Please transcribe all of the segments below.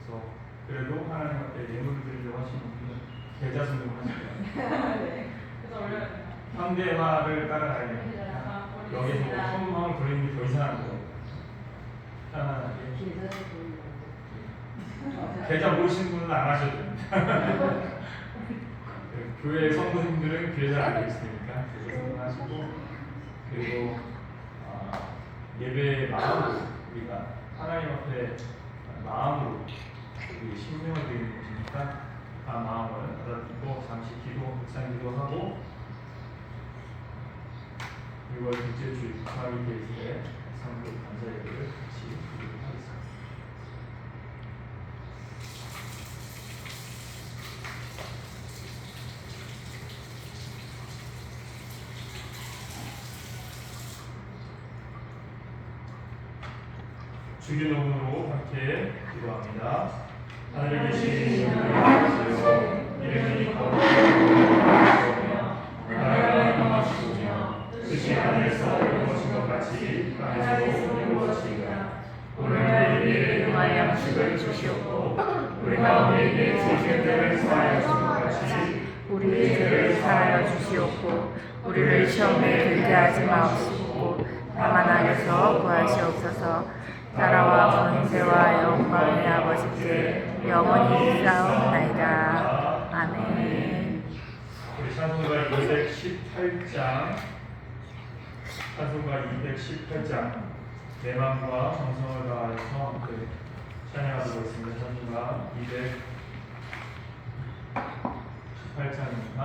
그래서 그래도 하나님 앞에 예물을 드리려고 하시는 분은 계좌 성금하시고요. 네. 그래서 올려야 돼요. 현대화를 따라가야 돼요. 여기서 성금함을 돌리는 게 더 이상한 거예요. 편안하게. 계좌 모르시는 분은 안 하셔도 됩니다. 교회 성도님들은 계좌 알고 있으니까 계좌 성금하시고, 그리고 예배의 마음으로 우리가 하나님 앞에 마음으로 우리 신명을 드리는 것이니까 그 마음을 받아들이고 잠시 묵상 기도하고 6월 둘째 주 주말이 될 때 성도 감사 예배를 같이 드리도록 하겠습니다. 주기도문으로 함께 기도합니다. 하늘에 계신 우리 아버지여, 이름이 거룩하시오며 나라가 임하시오며 뜻이 하늘에서 이루어진 것 같이 땅에서도 이루어지이다. 오늘 우리에게 용할 양식을 주시옵고 우리가 우리에게 죄진 죄를 사하여 준 것 같이 우리의 죄를 사하여 주시옵고 우리를 시험에 들게 하지 마옵시고 다만 악에서 구하시옵소서. 나라와 권세와 영광의 아버지께 영원히 있사옵나이다. 아멘. 우리 찬송가 218장 내 마음과 정성을 다하여서 함께 찬양하도록 하겠습니다. 찬송가 218장입니다.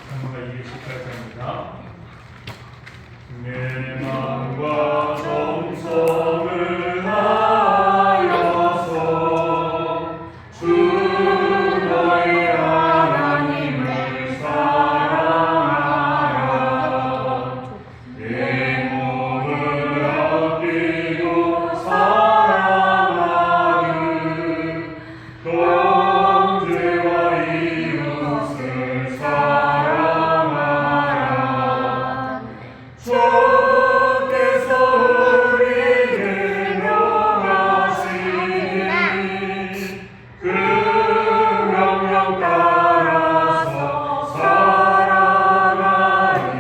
찬송가 218장입니다. 내 마음과 정성을 다하여서 주 너희 하나님을 사랑하여 내 몸을 아끼고 사랑하는 형제와 이웃을 사랑하여 주께서 우리에게 명하시니 그 명령 따라서 살아가니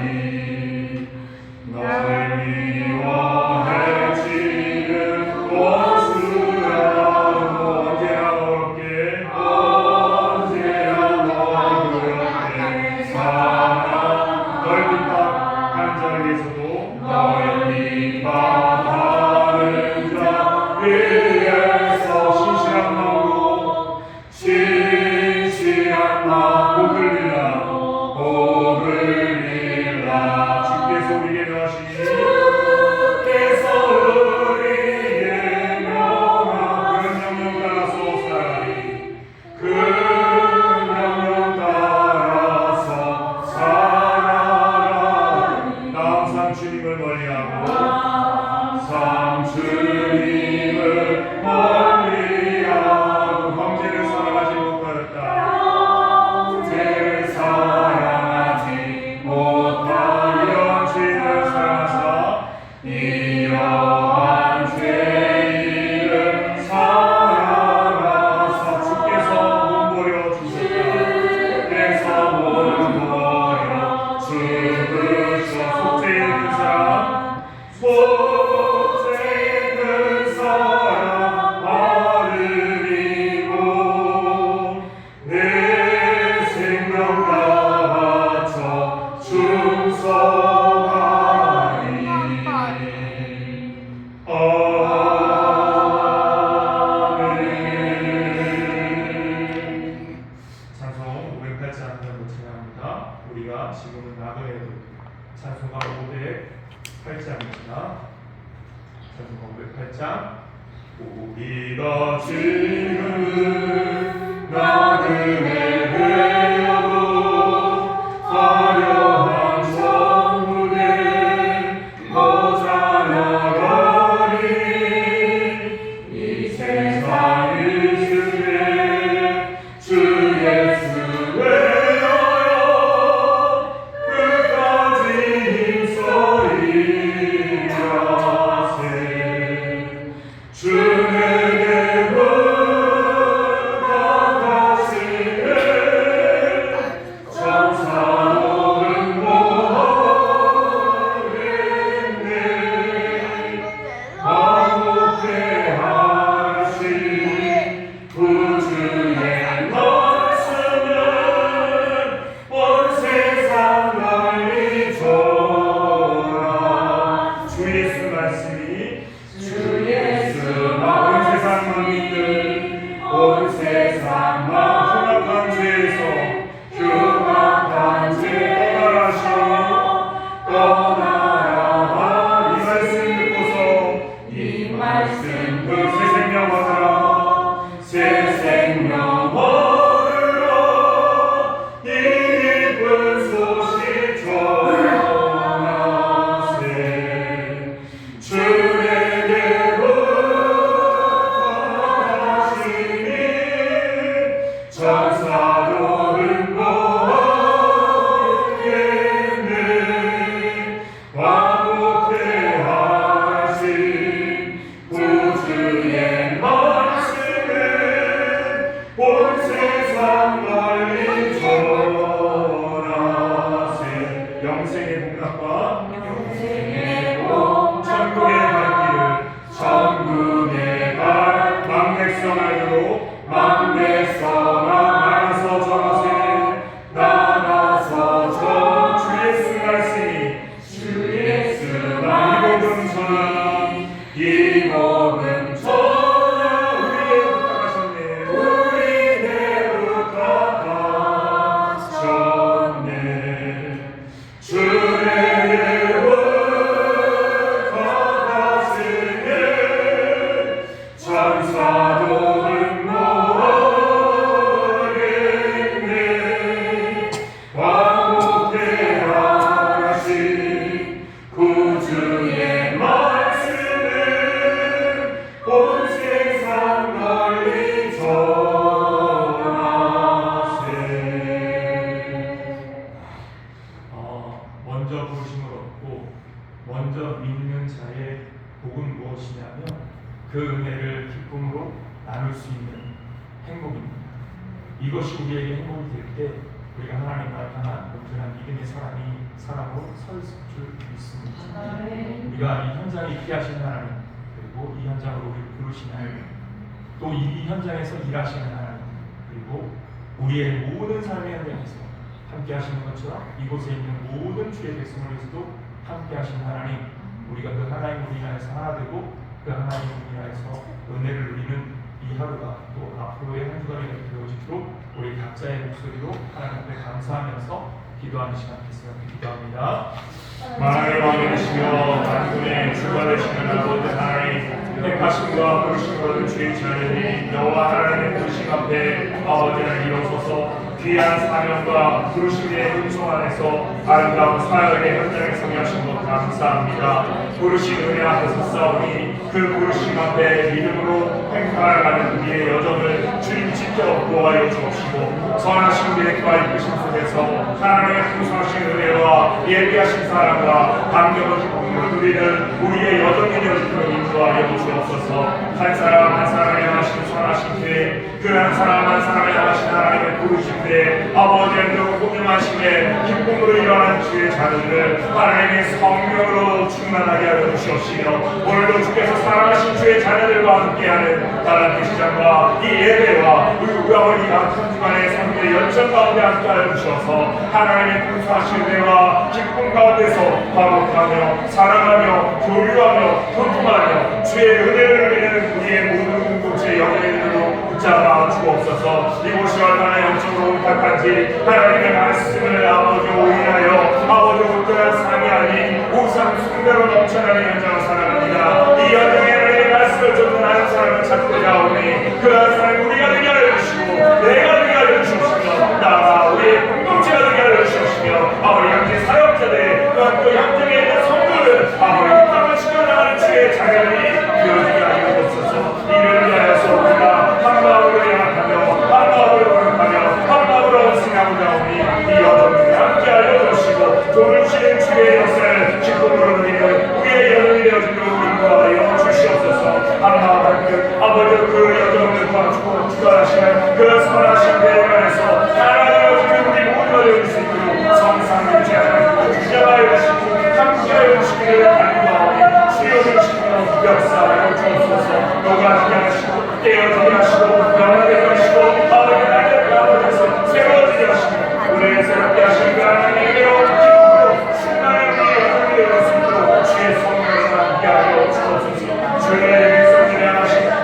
나를 미워해치는 원수야 언제나 너그럽게 살아 넓은 땅 하늘에서도 넓이 바라는 자 위에서 신실한 마음 복을 빌라 주께서 우리에게 명하신 그 명령 따라서 살아가리 그 명령 따라서 살아가리 나 항상 주님을 멀리하고 형제를 사랑하지 못하였다. 형제를 사랑하지 못하여 죄를 사랑하사 이러한 죄인을 사랑하사 주께서 몸버려 주셨다. 주께서 몸버려 죽으셔 속죄의 큰 사랑 속죄의 큰 사랑 아르리고 내 생명 다 바쳐 충성하리. 아멘. 찬송 508장 한번 찬양합니다. 우리가 지금은 나그네로 찬송가 508장입니다. 찬송가 508장 우리가 지금은 나그네 되어도 화려한 천국에 모자라거니 이 세상 이슬에 주 예수 외하여 끝까지 힘써 일하세 예수 말씀이 주 예수만 온 세상 만민들 온 세상만 흉악한 죄에서 흉악한 죄 떠나라 이 말씀 듣고서 이 말씀 그 새 생명 얻으라 새 생명 얻으라 이 기쁜 소식 전하세 주에게로 가시니 전사도 응모하겠네 화목해 하신 구주의 말씀은 온 세상 널리 전하세 영생의 복락과 영생의 복 천국에 갈 길을 천국에 갈 망백성알로 나눠서 전하세 나눠서 전 주 예수 말씀이 주 예수만 이 복음 전하 이 복음 전하 우리의 부탁하셨네 주의 부탁하시네 천사도 응모하겠네 화목해 하신 구주의 말씀은 온 세상 널리 전하세 먼저 부르심을 얻고 먼저 믿는 자의 복은 무엇이냐면 그 은혜를 기쁨으로 나눌 수 있는 행복입니다. 이것이 우리에게 행복이 될 때 우리가 하나님과 향한 온전한 믿음의 사람으로 설 줄 믿습니다. 우리가 이 현장에 있게 하시는 하나님 그리고 이 현장으로 우리를 부르시는 하나님 또 이 현장에서 일하시는 하나님 그리고 우리의 모든 삶의 현장에서 함께 하시는 것처럼 이곳에 있는 모든 주의 백성을 위해서도 함께 하시는 하나님 우리가 그 하나님을 인하여서 하나 되고 그 하나님을 인하여서 은혜를 누리는 이 하루가 또 앞으로의 한 주간이 되어지도록 우리 각자의 목소리로 하나님 앞에 감사하면서 기도하는 시간 됐으면 기도합니다. 만왕의 왕이 되시며 만군의 주가 되시는 아버지 하나님 택하심과 부르심과 주의 자녀들이 여호와 하나님의 부르심 앞에 아버지를 일어서서 귀한 사명과 부르심의 은총 안에서 아름다운 사역의 현장에 서하신 것 감사합니다. 부르심 은혜 앞에서 싸우니 그 부르심 앞에 믿음으로 행하여가는 우리의 여정을 주님 지켜 보호하여 주옵시고 선하신 계획과 이끄심 속에서 하나님의 풍성하신 은혜와 예비하신 사랑과 감격의 기쁨을 누리는 우리의 여정이 되어지도록 인도하여 주옵소서. 한 사람 한 사람을 향하신 선하신 계획 그 한 사람 한 사람을 향하신 하나님의 부르심에 아버지의 그 공명하심에 기쁨으로 일어난 주의 자녀들을 하나님의 성령으로 충만하게 하여 주시옵시며 오늘도 주께서 사랑하신 주의 자녀들과 함께하는 나라의 시장과 이 예배와 우리가 이 한 주간의 삶의 연장 가운데 함께하여 주셔서 하나님의 풍성하신 은혜와 기쁨 가운데서 화목하며 사랑하며 교류하며 소통하며 주의 은혜를 누리는 우리의 모든 공동체 영예들로 붙잡아 주옵소서. 이곳이 얼마나 영적으로 온탁한지 하나님의 말씀을 아버지 오인하여 아버지 온전한 삶이 아닌 우상 숭배로 넘쳐나는 현장을 살아갑니다. 이 현장에 하나님의 말씀을 전하는 사람을 찾고자 오니 그러한 사람이 우리가 되게 하여 주시고 내가 되게 하여 주시옵시며 나아가 우리의 공동체가 되게 하여 주시옵시며 아버지 양재 사역자들 또한 그 양재에 있는 성도들 아버지 이 땅을 지켜나가는 주의 자녀들이 되어지게 하여 주옵소서. 이를 위하여서 우리가 한 마음으로 연합하며 한 마음으로 거룩하며 한 마음으로 승하고자 오니 이 여정을 함께 하여 주시고 돈을 주신 주의 것을 기쁨으로 누리는 우리의 여정이 되어지도록 인도하여 주시옵소서. 한 마음 한 뜻 아버지 그 여정을 도와주고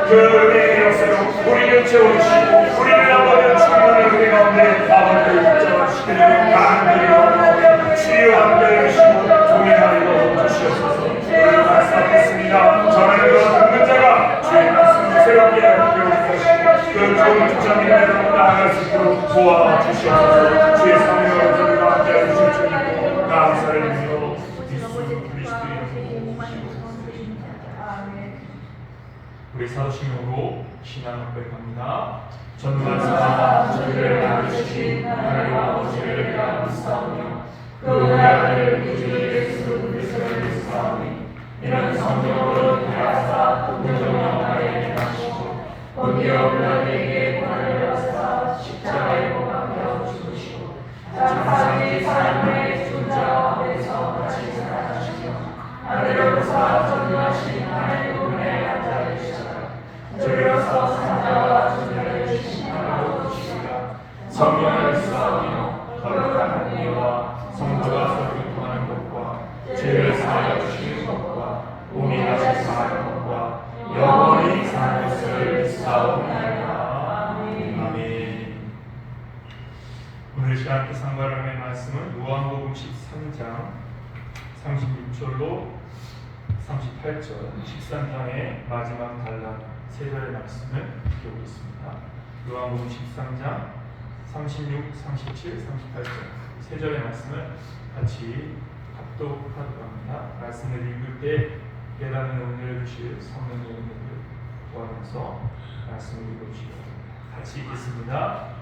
그 은혜의 역사로 우리를 채워주시고 우리를 아버지 충만한 은혜 가운데 아버지를 붙잡아주시고 가는들이여 주여 함께하시고 동행하여 주시옵소서. 우리를 말씀하겠습니다. 전하는 것 듣는 자가 주의 말씀을 새롭게 하게 되옵소서. 그 좋은 주장님을 나아갈 수 있도록 도와주시옵소서. 주의 성령으로 저희가 함께해 주실 주님 감사를 드리며 예수 그리스도의 이름으로 우리 사도신경으로 신앙을 고백합니다. 전능하사 저희를 낳으신 하나님 아버지를 감사하며 그 우리 아들 우리 예수 그리스도를 믿사오니 이는 성령으로 하사 공정령 아래에 나시고 본디오 빌라도에게 고난을 받으사 십자가에 못 박혀 죽으시고 장사기 삶의 존자 앞에서 같이 살아가시며 하늘로서 전능하신 하나님 우편에 앉아 계시다가 저리로서 산자와 존재를 주시나로 주시리라. 성령을 믿사오며 거룩한 하나님과 성도가 서로 교통하는 것과 죄를 사하여 주시는 것과 몸이 다시 사하는 것과 영원히 사는 것을 믿사오나이다. 아멘. 오늘 시간 함께 상고할 말씀은 요한복음 13장 36절로 38절 13장의 마지막 단락 세 절의 말씀을 읽어보겠습니다. 요한복음 13장 36, 37, 38절 세 절의 말씀을 같이 합독하도록 합니다. 말씀을 읽을 때 깨닫는 은혜를 주실 성령의 은혜를 구하면서 말씀을 읽어주시기 바랍니다. 같이 읽겠습니다.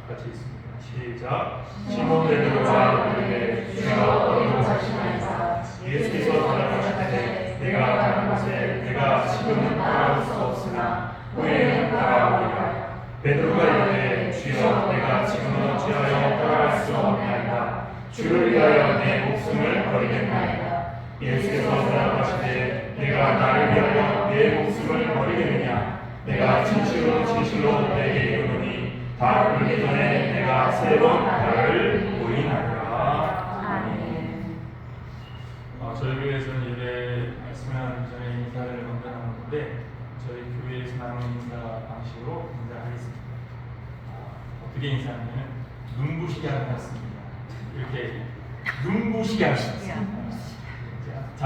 같이 읽습니다. 시작. 시몬 베드로가 이르되 주여 어디로 가시나이까? 예수께서 대답하시되 내가 가는 곳에 내가 지금은 따라올 수 없으나 후에는 따라오리라. 베드로가 이르되 주여 내가 지금은 어찌하여 따라갈 수 없나이까? 주를 위하여 내 목숨을 버리겠나이다. 예수께서 대답하시되 내가 나를 위하여 내 목숨을 버리겠느냐? 내가 진실로 진실로 내게 이르노니 다 울기 전에 내가 세 번 나를 부인하리라. 아멘. 저희 교회에서는 예배 말씀하기 전에 인사를 먼저 나누는데 저희 교회에서 나누는 인사 방식으로 인사하겠습니다. 어떻게 인사하냐면 눈부시게 하는 말씀입니다. 이렇게 눈부시게 하십니다. 자,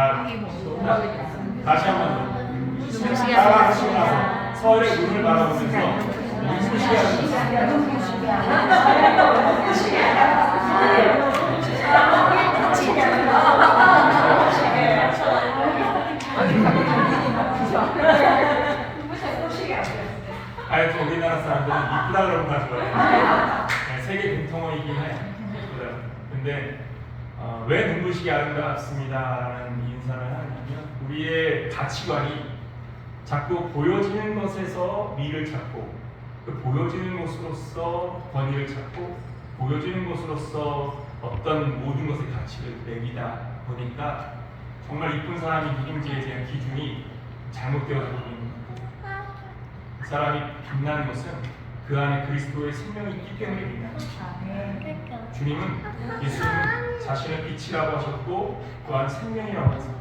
다시 한번 눈부시게 하시고 나서 서울의 눈을 바라보면서 눈부시게 하십니다. 아예 또 우리나라 사람들은 이쁘다 그러면 다 좋아해요. 세계 공통어이긴 해. 근데 왜 눈부시게 아름답습니다라는 인사를 하냐면 우리의 가치관이 자꾸 보여지는 것에서 미를 찾고 그 보여지는 것으로서 권위를 찾고 보여지는 것으로서 어떤 모든 것의 가치를 매기다 보니까 정말 이쁜 사람이 누군지에 대한 기준이 잘못되어져 있는 거예요. 그 사람이 빛나는 것은 그 안에 그리스도의 생명이 있기 때문에 빛나는 것입니다. 주님은 예수님은 자신을 빛이라고 하셨고 또한 생명이라고 하셨습니다.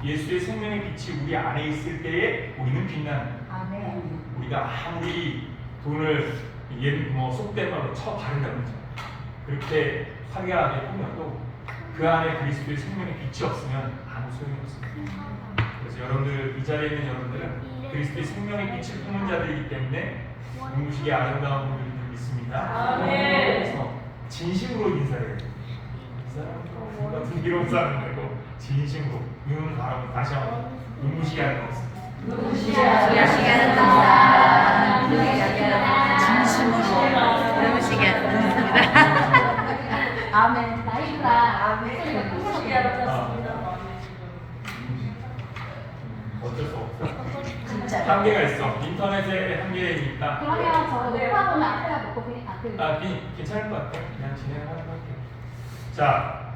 예수의 생명의 빛이 우리 안에 있을 때에 우리는 빛나는 거예요. 우리가 아무리 돈을 속된 말로 쳐 바른다고 하죠. 그렇게 화려하게 꾸며도 그 안에 그리스도의 생명의 빛이 없으면 아무 소용이 없습니다. 그래서 여러분들, 이 자리에 있는 여러분들은 그리스도의 생명의 빛을 품은 자들이기 때문에 눈부시게 아름다운 분들을 믿습니다. 그래서 진심으로 인사를 해요. 이 사람은 분기로운 사람이 되고 진심으로 눈을 바라보고 다시 한번 눈부시게 하는 것입니다. 눈부시게 하는 감사, 진심으로 눈부시게 하는 감사합니다. 아멘. 나이가 아멘. 눈부시게 하는 어쩔 수 없어. 진짜. 한계가 있어. 인터넷의 한계니까. 그러면 저 녹화보면 앞에다 놓고 그냥 괜찮을 것 같아. 그냥 진행을 하는 것 같아. 자,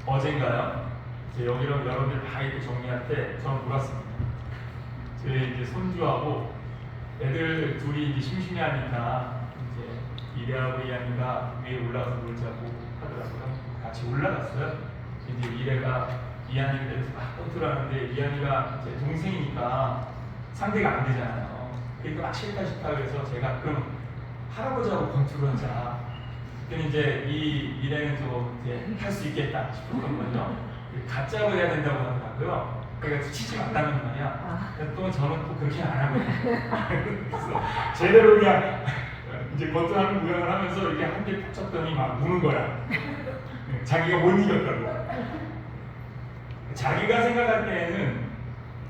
어젠가요? 이제 여기로 여러분들 다 이렇게 정리할 때 저는 놀았습니다. 저희 이제 손주하고 애들 둘이 이제 심심해하니까 이제 이래하고 이한이가 위에 올라가서 놀자고 하더라고요. 같이 올라갔어요. 이제 이래가 이한이를 내려서 막 떠들어하는데 이한이가 이제 동생이니까 상대가 안 되잖아요. 그러니까 막 싫다 싫다 그래서 제가 그럼 할아버지하고 권투를 하자. 그랬더니 이제 이 일에는 좀 이제 할 수 있겠다 싶었던 거죠. 가짜로 해야 된다고 하더라고요. 그러니까 치지 말라는 말이야. 또 저는 또 그렇게 안 하거든요. 그래서 제대로 그냥 이제 권투하는 구경을 하면서 이렇게 한 대 탁 쳤더니 막 우는 거야. 자기가 못 이겼다고. 자기가 생각할 때에는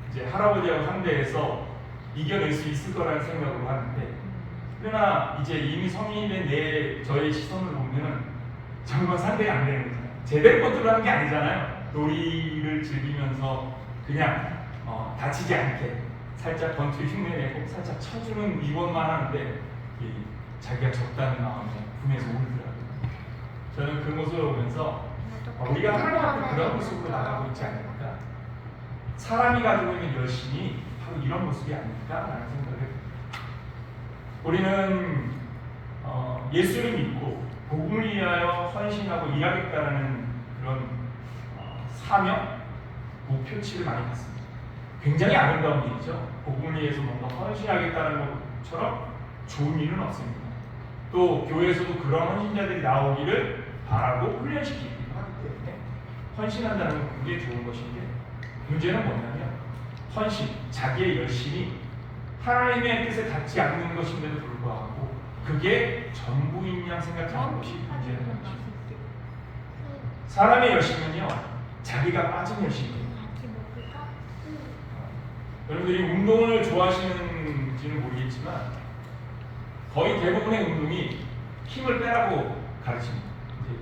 이제 할아버지하고 상대해서 이겨낼 수 있을 거라는 생각으로 하는데, 그러나 이제 이미 성인이 된 저의 시선을 보면은 정말 상대가 안 되는 거잖아요. 제대로 컨트롤 하는 게 아니잖아요. 놀이를 즐기면서 그냥 다치지 않게 살짝 권투 흉내내고 살짝 쳐주는 이것만 하는데 자기가 졌다는 마음에 분해서 울더라고요. 저는 그 모습을 보면서 우리가 하나님 앞에 그런 모습으로 나가고 있지 않을까, 사람이 가지고 있는 열심이 바로 이런 모습이 아닐까라는 생각을 해요. 우리는 예수를 믿고 복음을 위하여 헌신하고 일하겠다라는 그런 사명, 목표치를 많이 갖습니다. 굉장히 아름다운 일이죠. 복음을 위해서 뭔가 헌신하겠다는 것처럼 좋은 일은 없습니다. 또 교회에서도 그런 헌신자들이 나오기를 바라고 훈련시키기도 하기 때문에 헌신한다는 건 굉장히 좋은 것인데, 문제는 뭐냐면 헌신, 자기의 열심이 하나님의 뜻에 닿지 않는 것인데도 불구하고 그게 전부인 양 생각하는 것이 문제는 것입니다. 사람의 열심은요, 자기가 빠진 열심입니다. 여러분들이 운동을 좋아하시는지는 모르겠지만 거의 대부분의 운동이 힘을 빼라고 가르칩니다.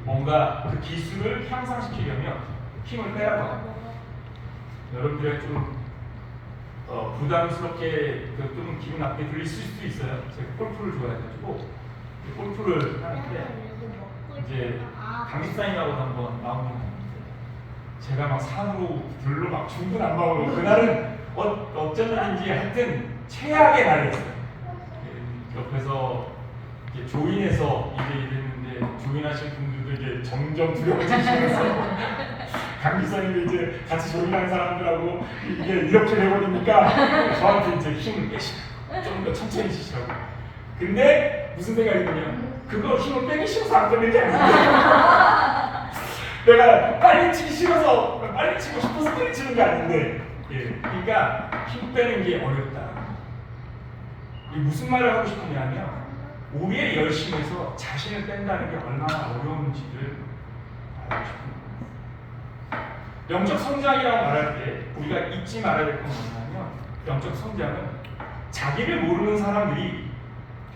뭔가 그 기술을 향상시키려면 힘을 빼라고 합니다. 여러분들이 좀 부담스럽게 좀 기분 나쁘게 들릴 수도 있어요. 제가 골프를 좋아해가지고 골프를 하는데 이제 강집사님하고 한번 라운딩 하는데 제가 막 산으로 들로 막 중구난방으로, 그날은 어쩐 날인지 하여튼 최악의 날이었어요. 옆에서 이제 조인해서 이랬는데 조인하신 분들도 이제 점점 두려워지시면서 강기사님이 이제 같이 조인하는 사람들하고 이게 이렇게 돼버리니까 저한테 이제 힘을 빼시라고, 좀 더 천천히 치시라고. 근데 무슨 생각이 드냐면 그거 힘을 빼기 싫어서 안 빼는 게 아닌데 내가 빨리 치기 싫어서 빨리 치고 싶어서 빨리 치는 게 아닌데, 그러니까 힘 빼는 게 어렵다. 무슨 말을 하고 싶으냐면 우리의 열심에서 자신을 뺀다는 게 얼마나 어려운지를 알고 싶은 거예요. 영적 성장이라고 말할 때 우리가 잊지 말아야 될 건 뭐냐면, 영적 성장은 자기를 모르는 사람들이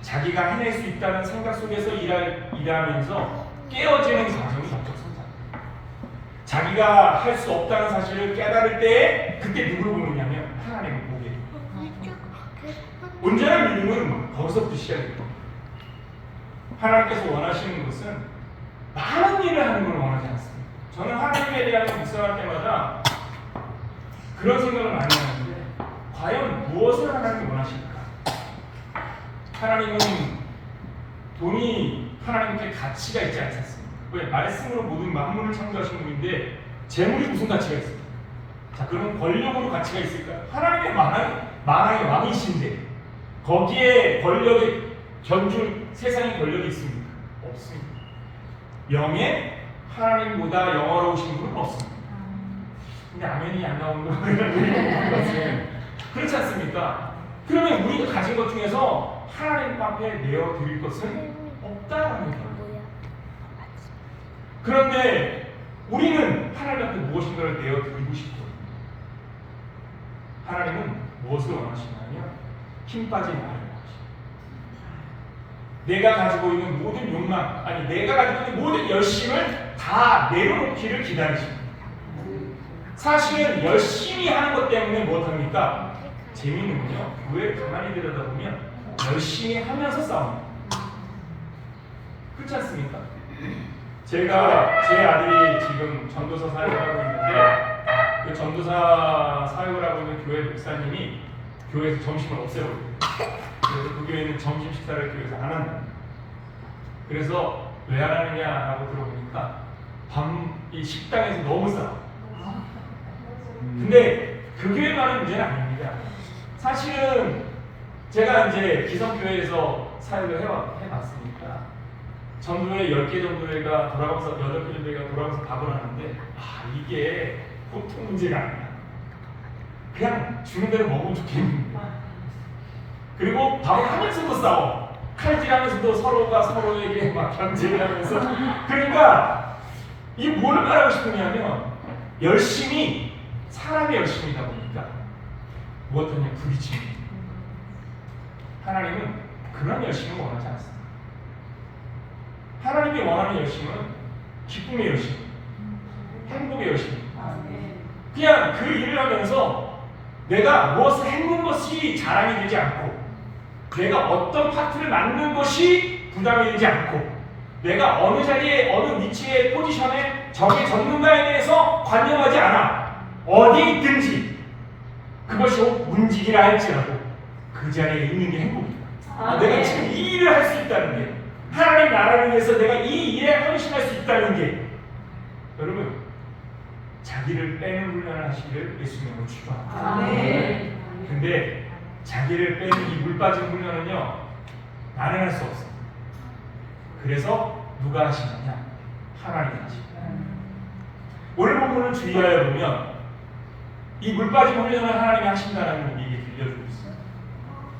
자기가 해낼 수 있다는 생각 속에서 일하면서 깨어지는 과정이 영적 성장입니다. 자기가 할 수 없다는 사실을 깨달을 때 그때 누구를 보느냐면 하나님을 보게 됩니다. 온전한 믿음은 거기서부터 시작됩니다. 하나님께서 원하시는 것은 많은 일을 하는 걸 원하지 않습니다. 저는 하나님에 대한 묵상할 때마다 그런 생각을 많이 하는데, 과연 무엇을 하나님이 원하실까? 하나님은 돈이 하나님께 가치가 있지 않습니까? 왜? 말씀으로 모든 만물을 창조하신 분인데 재물이 무슨 가치가 있습니까? 자, 그럼 권력으로 가치가 있을까? 하나님의 만왕의 왕이신데 거기에 권력이 견줄 세상의 권력이 있습니까? 없습니다. 명예, 하나님보다 영어로우신 분은 없습니다. 근데 아멘이 안 나오는 거는 그렇지 않습니까? 그러면 우리가 가진 것 중에서 하나님 앞에 내어드릴 것은 없다라는 거예요. 그런데 우리는 하나님 앞에 무엇인가를 내어드리고 싶거든요. 하나님은 무엇을 원하시냐면 힘 빠진 나를 원하십니다. 내가 가지고 있는 모든 욕망, 아니 내가 가지고 있는 모든 열심을 다 내려놓기를 기다리십니다. 사실은 열심히 하는 것 때문에 무엇합니까? 재미는요, 교회를 가만히 들여다보면 열심히 하면서 싸웁니다. 그렇지 않습니까? 제가 제 아들이 지금 전도사 사역을 하고 있는데 그 전도사 사역을 하고 있는 교회 목사님이 교회에서 점심을 없애버려요. 그래서 그 교회는 점심 식사를 교회에서 안 한다. 그래서 왜 안 하느냐라고 들어보니까 이 식당에서 너무 싸워. 근데 그 교회만은 문제는 아닙니다. 사실은 제가 이제 기성교회에서 사역을 해봤으니까 전도회 10개 전도회가 돌아가면서 8개 전도회가 돌아가면서 답을 하는데 이게 보통 문제가 아니야. 그냥 주는 대로 먹으면 좋겠는데. 그리고 밥을 하면서도 싸워. 칼질하면서도 서로가 서로에게 막 견제를 하면서. 그러니까 이게 뭘 말하고 싶으냐면 열심히 사람의 열심이다 보니까 무엇하냐 부딪히는. 하나님은 그런 열심을 원하지 않습니다. 하나님이 원하는 열심은 기쁨의 열심, 행복의 열심. 그냥 그 일을 하면서 내가 무엇을 했는 것이 자랑이 되지 않고, 내가 어떤 파트를 맡는 것이 부담이 되지 않고, 내가 어느 자리에 어느 위치에 포지션에 적의 전문가에 대해서 관여하지 않아. 어디에 있든지 그것이 문직이라 할지라도 그 자리에 있는 게 행복이다. 내가 지금 이 일을 할 수 있다는 게, 하나님 나라를 위해서 내가 이 일에 헌신할 수 있다는 게, 여러분 자기를 빼는 훈련을 하시기를 예수님으로 축원합니다. 근데 자기를 빼는 이 물 빠진 훈련은요 나는 할 수 없어. 그래서 누가 하시느냐? 하나님이 하십니다. 오늘 본문을 주의하여 보면 이 물 빠진 훈련을 하나님이 하신다는 얘기 들려주고 있습니다.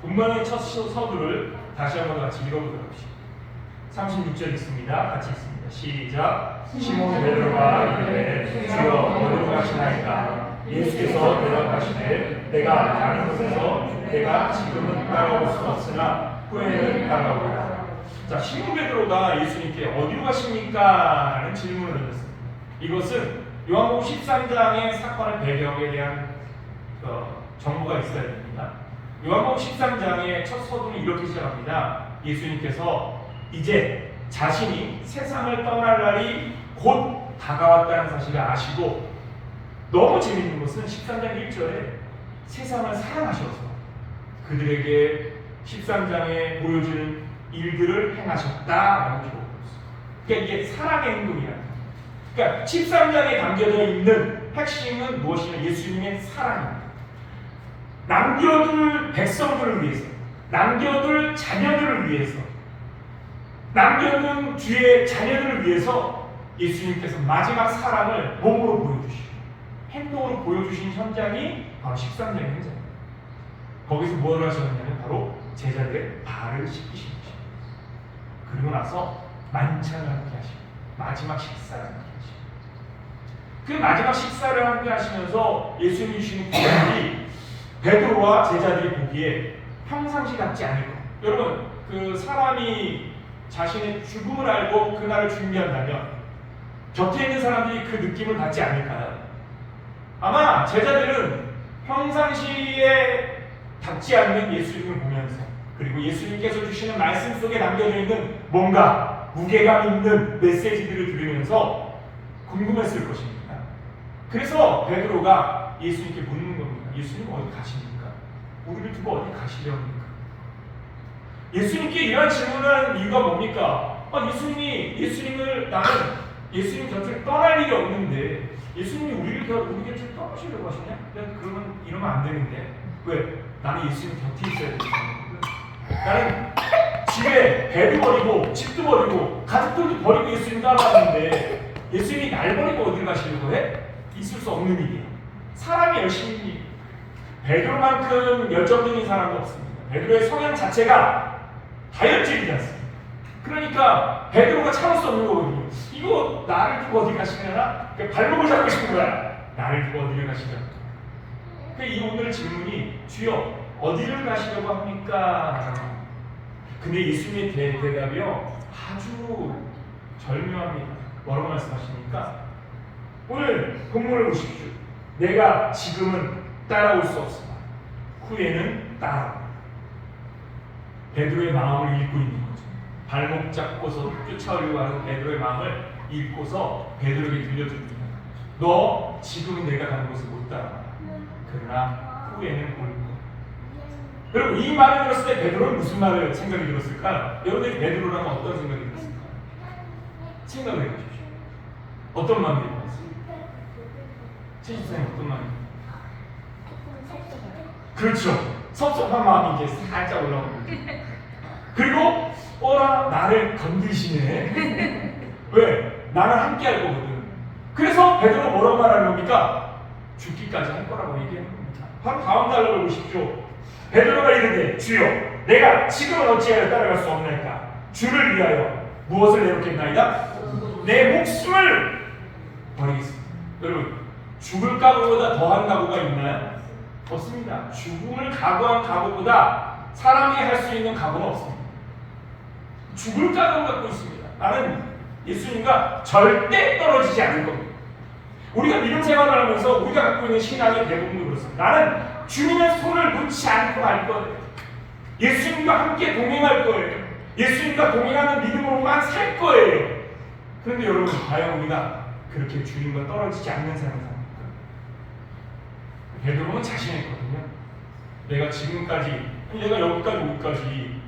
본문의 첫 서두를 다시 한번 같이 읽어보도록 합시다. 36절 있습니다. 같이 읽습니다. 시작. 시몬 베드로가 이르되 주여 어디로 가시나이까? 예수께서 대답하시되 내가 가는 곳에서 내가 지금은 따라올 수 없으나 후에는 따라오리라. 자, 시몬 베드로가 예수님께 어디로 가십니까? 라는 질문을 던졌습니다. 이것은 요한복음 13장의 사건의 배경에 대한 정보가 있어야 됩니다. 요한복음 13장의 첫 서두는 이렇게 시작합니다. 예수님께서 이제 자신이 세상을 떠날 날이 곧 다가왔다는 사실을 아시고, 너무 재밌는 것은 13장 1절에 세상을 사랑하셔서 그들에게 13장에 보여주는 일들을 행하셨다라고 기록하고 있습니다. 그러니까 이게 사랑의 행동이야. 그러니까 13장에 담겨져 있는 핵심은 무엇이냐? 예수님의 사랑입니다. 남겨둘 백성들을 위해서, 남겨둘 자녀들을 위해서, 남겨둔 주의 자녀들을 위해서 예수님께서 마지막 사랑을 몸으로 보여주시고 행동으로 보여주신 현장이 바로 13장의 현장입니다. 거기서 뭘 하셨냐면 바로 제자들의 발을 씻기신 것입니다. 그리고 나서 만찬을 함께 하시고 마지막 식사를 함께 하시고, 그 마지막 식사를 함께 하시면서 예수님이 주시는 구절이 베드로와 제자들이 보기에 평상시 같지 않을 것. 여러분, 그 사람이 자신의 죽음을 알고 그날을 준비한다면 곁에 있는 사람들이 그 느낌을 받지 않을까요? 아마 제자들은 평상시에 닿지 않는 예수님을 보면서, 그리고 예수님께서 주시는 말씀 속에 남겨져 있는 뭔가 무게감 있는 메시지들을 들으면서 궁금했을 것입니다. 그래서 베드로가 예수님께 묻는 겁니다. 예수님 어디 가십니까? 우리를 두고 어디 가시렵니까? 예수님께 이러한 질문을 하는 이유가 뭡니까? 나는 예수님 곁을 떠날 일이 없는데 예수님이 우리 곁을 떠나시려고 하시냐? 그러면 이러면 안 되는데. 왜? 나는 예수님 곁에 있어야 되거든. 나는 집에 배도 버리고 집도 버리고 가족들도 버리고 예수님 따라왔는데 예수님이 날 버리고 어딜 가시려고 해? 있을 수 없는 일이야. 사람이 열심히, 베드로만큼 열정적인 사람도 없습니다. 베드로의 성향 자체가 다혈질이지 않습니까? 그러니까 베드로가 참을 수 없는 거거든요. 이거 나를 두고 어디 가시려나? 발목을 잡고 싶은 거야. 나를 두고 어디를 가시려나? 이 오늘 질문이 주여 어디를 가시려고 합니까? 근데 예수님의 대답이요 아주 절묘합니다. 뭐라고 말씀하십니까? 오늘 본문을 보십시오. 내가 지금은 따라올 수 없으나 후에는 따라오리라. 베드로의 마음을 읽고 있는 거죠. 발목 잡고서 쫓아오려고 하는 베드로의 마음을 읽고서 베드로에게 들려줍니다. 너 지금은 내가 가는 곳을 못 따라가. 그러나 후에는 올 거야. 여러분, 이 말을 들었을 때 베드로는 무슨 말을 생각이 들었을까요? 여러분들이 베드로라면 어떤 생각이 들었을까요? 생각을 해보십시오. 어떤 마음이 들었어요? 70세는 어떤 마음이 들었어요? 그렇죠. 섭섭한 마음이 이제 살짝 올라오고 그리고 어라 나를 건드시네. 왜? 나는 함께 할 거거든. 그래서 베드로가 뭐라고 말하는 겁니까? 죽기까지 할 거라고 얘기하는 겁니다. 바로 다음 달로 보십시오. 베드로가 이르되 주여 내가 지금은 어찌하여 따라갈 수 없나이까? 주를 위하여 무엇을 내놓겠나이다? 내 목숨을 버리겠습니다. 여러분 죽을 각오보다 더한 각오가 있나요? 없습니다. 죽음을 각오한 각오보다 사람이 할 수 있는 각오는 없습니다. 죽을 각오를 갖고 있습니다. 나는 예수님과 절대 떨어지지 않을 겁니다. 우리가 믿음 생활을 하면서 우리가 갖고 있는 신앙의 대부분도 그렇습니다. 나는 주님의 손을 놓지 않고 갈 거예요. 예수님과 함께 동행할 거예요. 예수님과 동행하는 믿음으로만 살 거예요. 그런데 여러분 과연 우리가 그렇게 주님과 떨어지지 않는 삶을 삽니까? 베드로는 자신했거든요. 내가 지금까지 내가 여기까지 오기까지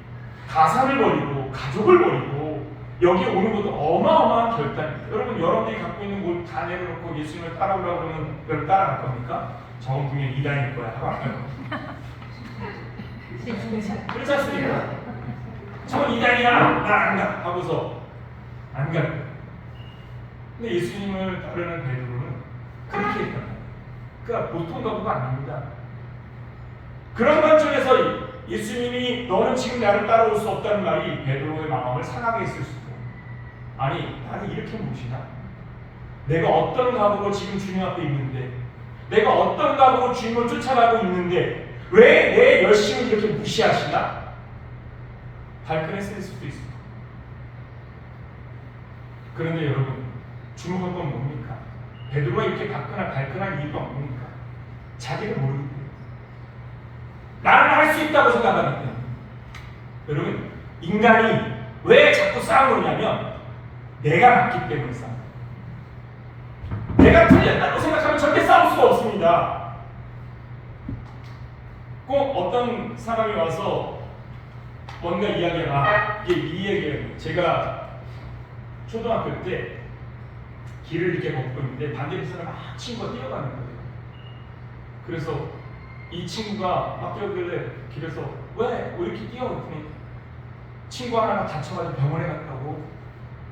가사를 버리고 가족을 버리고 여기 오는 것도 어마어마한 결단입니다. 여러분 여러분들이 갖고 있는 걸 다 내려놓고 예수님을 따라오려고 그러면 여러분 따라갈 겁니까? 저건 분명히 이단일 거야 하고 안 갈 겁니다. 그렇지 않습니까? 저건 이단이야 나 안 가 하고서 안 갈 거예요. 근데 예수님을 따르는 베드로는 그렇게 했단 말이에요. 그러니까 보통 각오가 아닙니다. 그런 관점에서 예수님이 너는 지금 나를 따라올 수 없다는 말이 베드로의 마음을 상하게 했을 수도. 아니 나는 이렇게 묻시나? 내가 어떤 각오로 지금 주님 앞에 있는데 내가 어떤 각오로 주님을 쫓아가고 있는데 왜 내 열심을 이렇게 무시하시나? 발끈했을 수도 있습니다. 그런데 여러분 주목할 건 뭡니까? 베드로가 이렇게 발끈한 이유가 뭡니까? 자기를 모르기 때문에. 나는 할 수 있다고 생각하기 때문에. 여러분 인간이 왜 자꾸 싸우느냐면 내가 맞기 때문에 싸워요. 내가 틀렸다고 생각하면 절대 싸울 수가 없습니다. 꼭 어떤 사람이 와서 뭔가 이야기가 이게 이 얘기예요. 제가 초등학교 때 길을 이렇게 걷고 있는데 반대편에서 막 친구가 뛰어가는 거예요. 그래서 이 친구가 막 뛰어들길래 길에서 왜 이렇게 뛰어? 그랬더니 친구 하나가 다쳐가지고 병원에 갔다고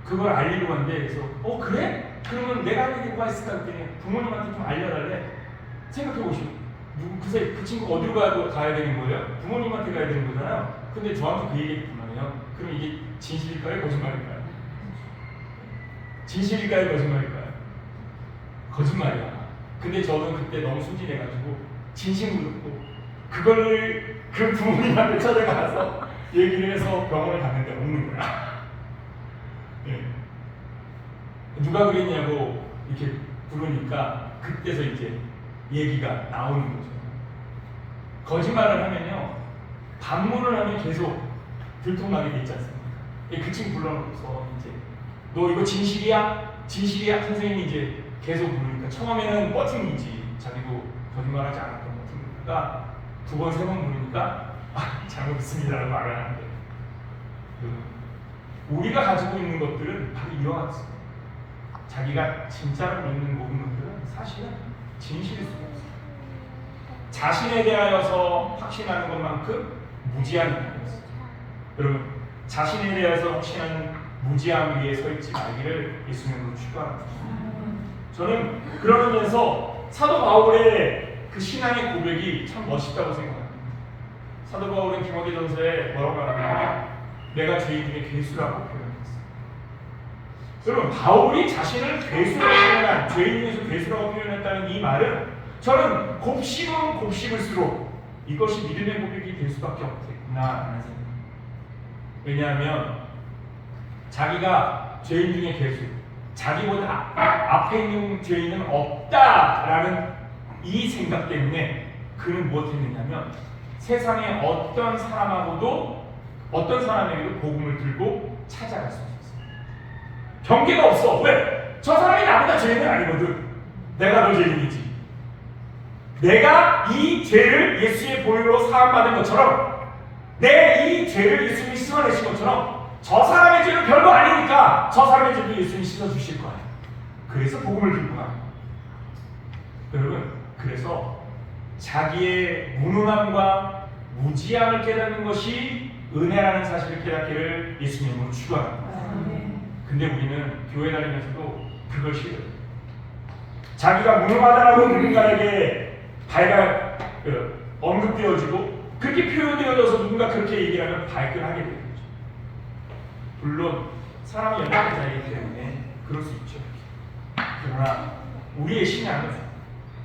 그걸 알리려고 하는데 그래서 그래? 그러면 내가 하는 게 뭐가 있을까 그랬더니 부모님한테 좀 알려달래. 생각해보시면 그 친구가 어디로 가야 되는 거예요? 부모님한테 가야 되는 거잖아요. 근데 저한테 그 얘기했구만요. 그럼 이게 진실일까요? 거짓말일까요? 진실일까요? 거짓말일까요? 거짓말이야. 근데 저는 그때 너무 순진해가지고 진심으로 듣고 그거를 그 부모님한테 찾아가서 얘기를 해서 병원에 갔는데 없는 거야. 네. 누가 그랬냐고 이렇게 부르니까 그때서 이제 얘기가 나오는 거죠. 거짓말을 하면요 반문을 하면 계속 들통나게 돼 있지 않습니까? 그 친구 불러놓고서 이제 너 이거 진실이야? 진실이야? 선생님이 이제 계속 부르니까 처음에는 버팅이지 자기도 거짓말하지 않았던 버팅이니까 두 번, 세 번 부르니까 잘못했습니다라고 말을 하는데 우리가 가지고 있는 것들은 바로 이와 같습니다. 자기가 진짜로 믿는 모든 것들은 사실은 진실일 수가 없어요. 자신에 대하여서 확신하는 것만큼 무지한 일이 없어요. 여러분 자신에 대해서 확신하는 무지함 위에 서 있지 말기를 예수님으로 축원합니다. 저는 그러면서 사도 바울의 그 신앙의 고백이 참 멋있다고 생각합니다. 사도 바울은 디모데전서에 뭐라고 말하냐면 내가 죄인 중에 괴수라고 표현했어요. 여러분 바울이 자신을 괴수라고 표현한 죄인 중에서 괴수라고 표현했다는 이 말은 저는 곱씹으면 곱씹을수록 이것이 믿음의 고백이 될 수밖에 없겠구나 하는 생각입니다. 왜냐하면 자기가 죄인 중에 괴수, 자기보다 앞에 있는 죄인은 없다라는 이 생각 때문에 그는 무엇했느냐면 세상의 어떤 사람에게도 복음을 들고 찾아갈 수 있었어요. 경계가 없어. 왜? 저 사람이 나보다 죄인은 아니거든. 내가 더 죄인이지. 내가 이 죄를 예수의 보혈로 사함받은 것처럼 내 이 죄를 예수님이 씻어내신 것처럼 저 사람의 죄는 별거 아니니까 저 사람의 죄도 예수님이 씻어주실 거예요. 그래서 복음을 들고 가요. 여러분 그래서 자기의 무능함과 무지함을 깨닫는 것이 은혜라는 사실을 깨닫기를 예수님으로 추구합니다. 근데 우리는 교회 다니면서도 그걸 싫어요. 자기가 무능하다라고 누군가에게 언급되어지고 그렇게 표현되어져서 누군가 그렇게 얘기하면 발끈하게 되는 거죠. 물론 사람이 연약한 자이기 때문에 그럴 수 있죠. 그러나 우리의 신앙은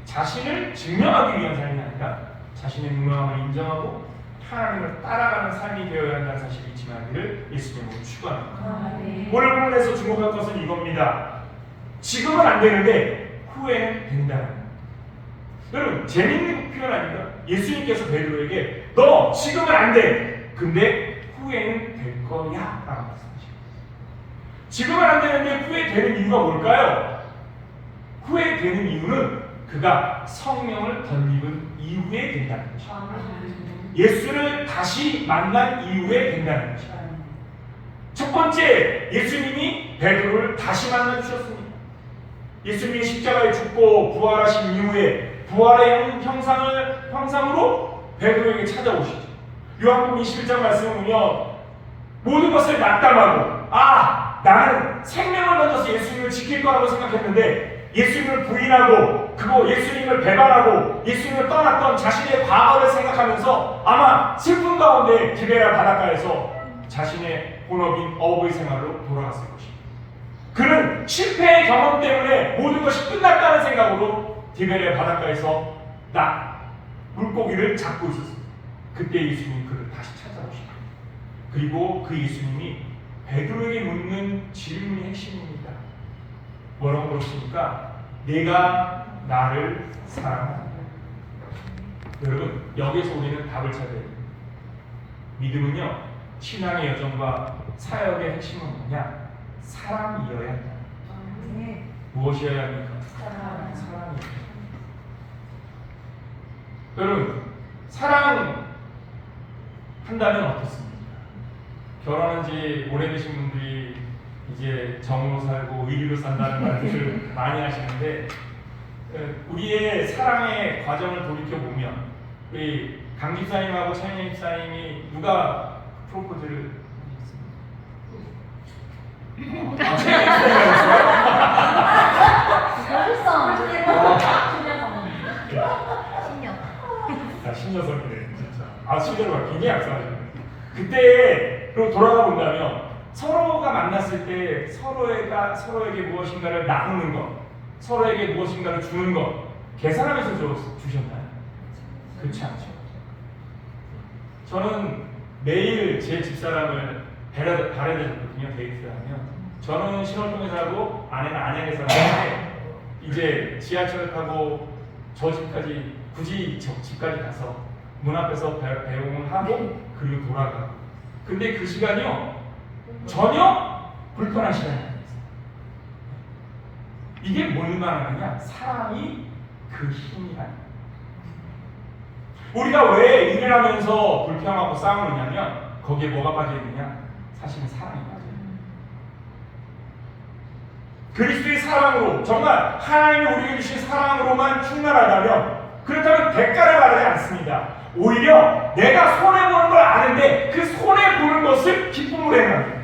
자신을 증명하기 위한 삶이 아니라 자신의 무능함을 인정하고 하나님을 따라가는 삶이 되어야 한다는 사실을 잊지 말기를 예수님으로 추구합니다. 오늘 본문에서 주목할 것은 이겁니다. 지금은 안 되는데 후회는 된다는 거예요. 여러분 재밌는 표현 아닙니까? 예수님께서 베드로에게 너 지금은 안 돼. 근데 후회는 될 거야 라고 말씀하십니다. 지금은 안 되는데 후회되는 이유가 뭘까요? 후회되는 이유는 그가 성령을 덧입은 이후에 된다는 것입니다. 예수를 다시 만난 이후에 된다는 것입니다. 첫 번째, 예수님이 베드로를 다시 만나 주셨습니다. 예수님이 십자가에 죽고 부활하신 이후에 부활의 형상으로 베드로에게 찾아오시죠. 요한복음 21장 말씀을 보면 모든 것을 낙담하고 나는 생명을 던져서 예수님을 지킬 거라고 생각했는데 예수님을 부인하고 그리고 예수님을 배반하고 예수님을 떠났던 자신의 과거를 생각하면서 아마 슬픔 가운데 디베랴 바닷가에서 자신의 본업인 어부의 생활로 돌아갔을 것입니다. 그는 실패의 경험 때문에 모든 것이 끝났다는 생각으로 디베랴 바닷가에서 물고기를 잡고 있었습니다. 그때 예수님이 그를 다시 찾아오십니다. 그리고 그 예수님이 베드로에게 묻는 질문이 핵심입니다. 뭐라고 물었습니까? 내가 나를 사랑하느냐? 여러분 여기서 우리는 답을 찾아야 됩니다. 믿음은요 신앙의 여정과 사역의 핵심은 뭐냐? 사랑이어야 한다. 무엇이어야 합니까? 사랑이어야 합니다. 여러분 사랑한다면 어떻습니까? 결혼한 지 오래되신 분들이 이제 정으로 살고 의리로 산다는 말들을 많이 하시는데 우리의 사랑의 과정을 돌이켜보면 우리 강 집사님하고 차윤 집사님이 누가 프로포즈를 하셨습니까? 신여성이네 진짜. 신여가 굉장히 약속하시네. 그때로 돌아가 본다면 서로가 만났을 때 서로에게 무엇인가를 나누는 것, 서로에게 무엇인가를 주는 것 계산하면서 주셨나요? 그렇지 않죠. 저는 매일 제 집사람을 바래다줬거든요. 데이트를 하면 저는 신월동에 살고 아내는 안양에 살았는데 이제 지하철을 타고 저 집까지 굳이 저 집까지 가서 문 앞에서 배웅을 하고 그리고 돌아가고 근데 그 시간이요 전혀 불편한 시간이 아니었어요. 이게 뭘 말하느냐? 사랑이 그 힘이라는 거예요. 우리가 왜 일을 하면서 불평하고 싸우느냐면 거기에 뭐가 빠져있느냐? 사실은 사랑이 빠져요. 그리스도의 사랑으로 정말 하나님이 우리에게 주신 사랑으로만 충만하다면 그렇다면 대가를 바라지 않습니다. 오히려 내가 손해보는 걸 아는데 그 손해보는 것을 기쁨으로 행합니다.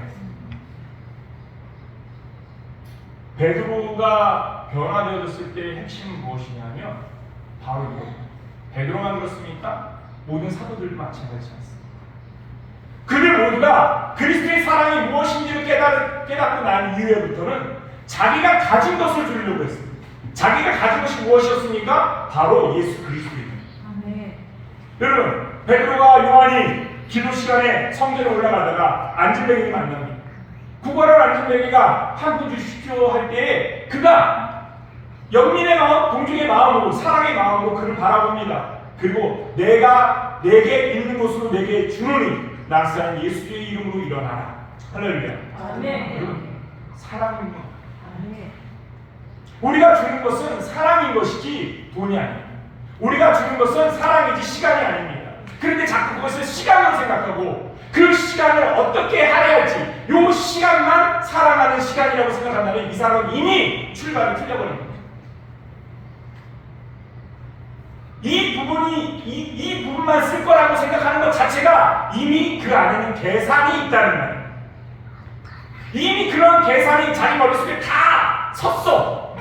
베드로가 변화되어졌을 때의 핵심은 무엇이냐면 바로 이겁니다. 베드로만 그렇습니까? 모든 사도들도 마찬가지지 않습니다. 그들 모두가 그리스도의 사랑이 무엇인지를 깨닫고 난 이후에부터는 자기가 가진 것을 주려고 했습니다. 자기가 가진 것이 무엇이었습니까? 바로 예수 그리스도입니다. 여러분, 베드로와 요한이 기도 시간에 성전에 올라가다가 안진뱅이를 만납니다. 구걸할 안진뱅이가 한 푼 주십시오 할 때에 그가 영민의 마음, 동정의 마음으로 사랑의 마음으로 그를 바라봅니다. 그리고 내가 내게 있는 것으로 내게 주노니 나사는 예수의 이름으로 일어나라. 할렐루야. 여러분, 사랑입니다. 우리가 주는 것은 사랑인 것이지 돈이 아닙니다. 우리가 주는 것은 사랑이지 시간이 아닙니다. 그런데 자꾸 그것을 시간으로 생각하고 그 시간을 어떻게 할애할지 이 시간만 사랑하는 시간이라고 생각한다면 이 사람은 이미 출발을 틀려버립니다. 이 부분만 쓸 거라고 생각하는 건 자체가 이미 그 안에는 계산이 있다는 말이에요. 이미 그런 계산이 자기 머릿속에 다 섰어.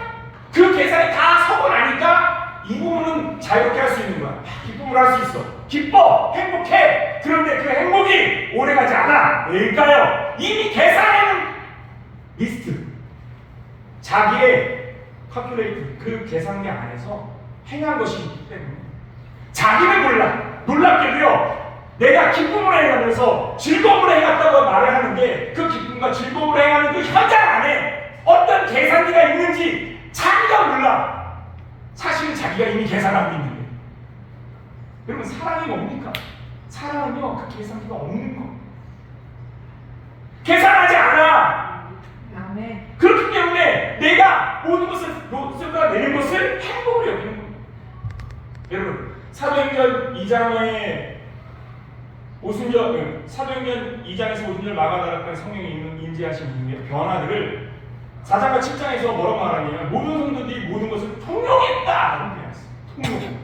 그 계산이 다 서고 나니까 이 부분은 자유롭게 할 수 있는 거야. 기쁨을 할 수 있어. 기뻐, 행복해. 그런데 그 행복이 오래가지 않아. 왜일까요? 이미 계산에는 리스트, 자기의 calculate, 그 계산기 안에서 행한 것이 있기 때문에 자기는 몰라. 놀랍게도요, 내가 기쁨으로 행하면서 즐거움으로 행했다고 말을 하는데 그 기쁨과 즐거움으로 행하는 그 현장 안에 어떤 계산기가 있는지 자기가 몰라. 사실은 자기가 이미 계산하고 있는 거예요. 여러분, 사랑이 뭡니까? 사랑은요, 그 계산기가 없는 거. 계산하지 않아. 아멘. 그렇기 때문에 내가 모든 것을 쏟아내는 것을 행복으로 여기는 겁니다. 여러분, 사도행전 2장에 사도행전 2장에서 오순절 마가다락방 성령이 임재하신 이후에 변화들을 4장과 7장에서 뭐라고 말하냐면 모든 성도들이 모든 것을 통용했다라고 표현했어요. 통용.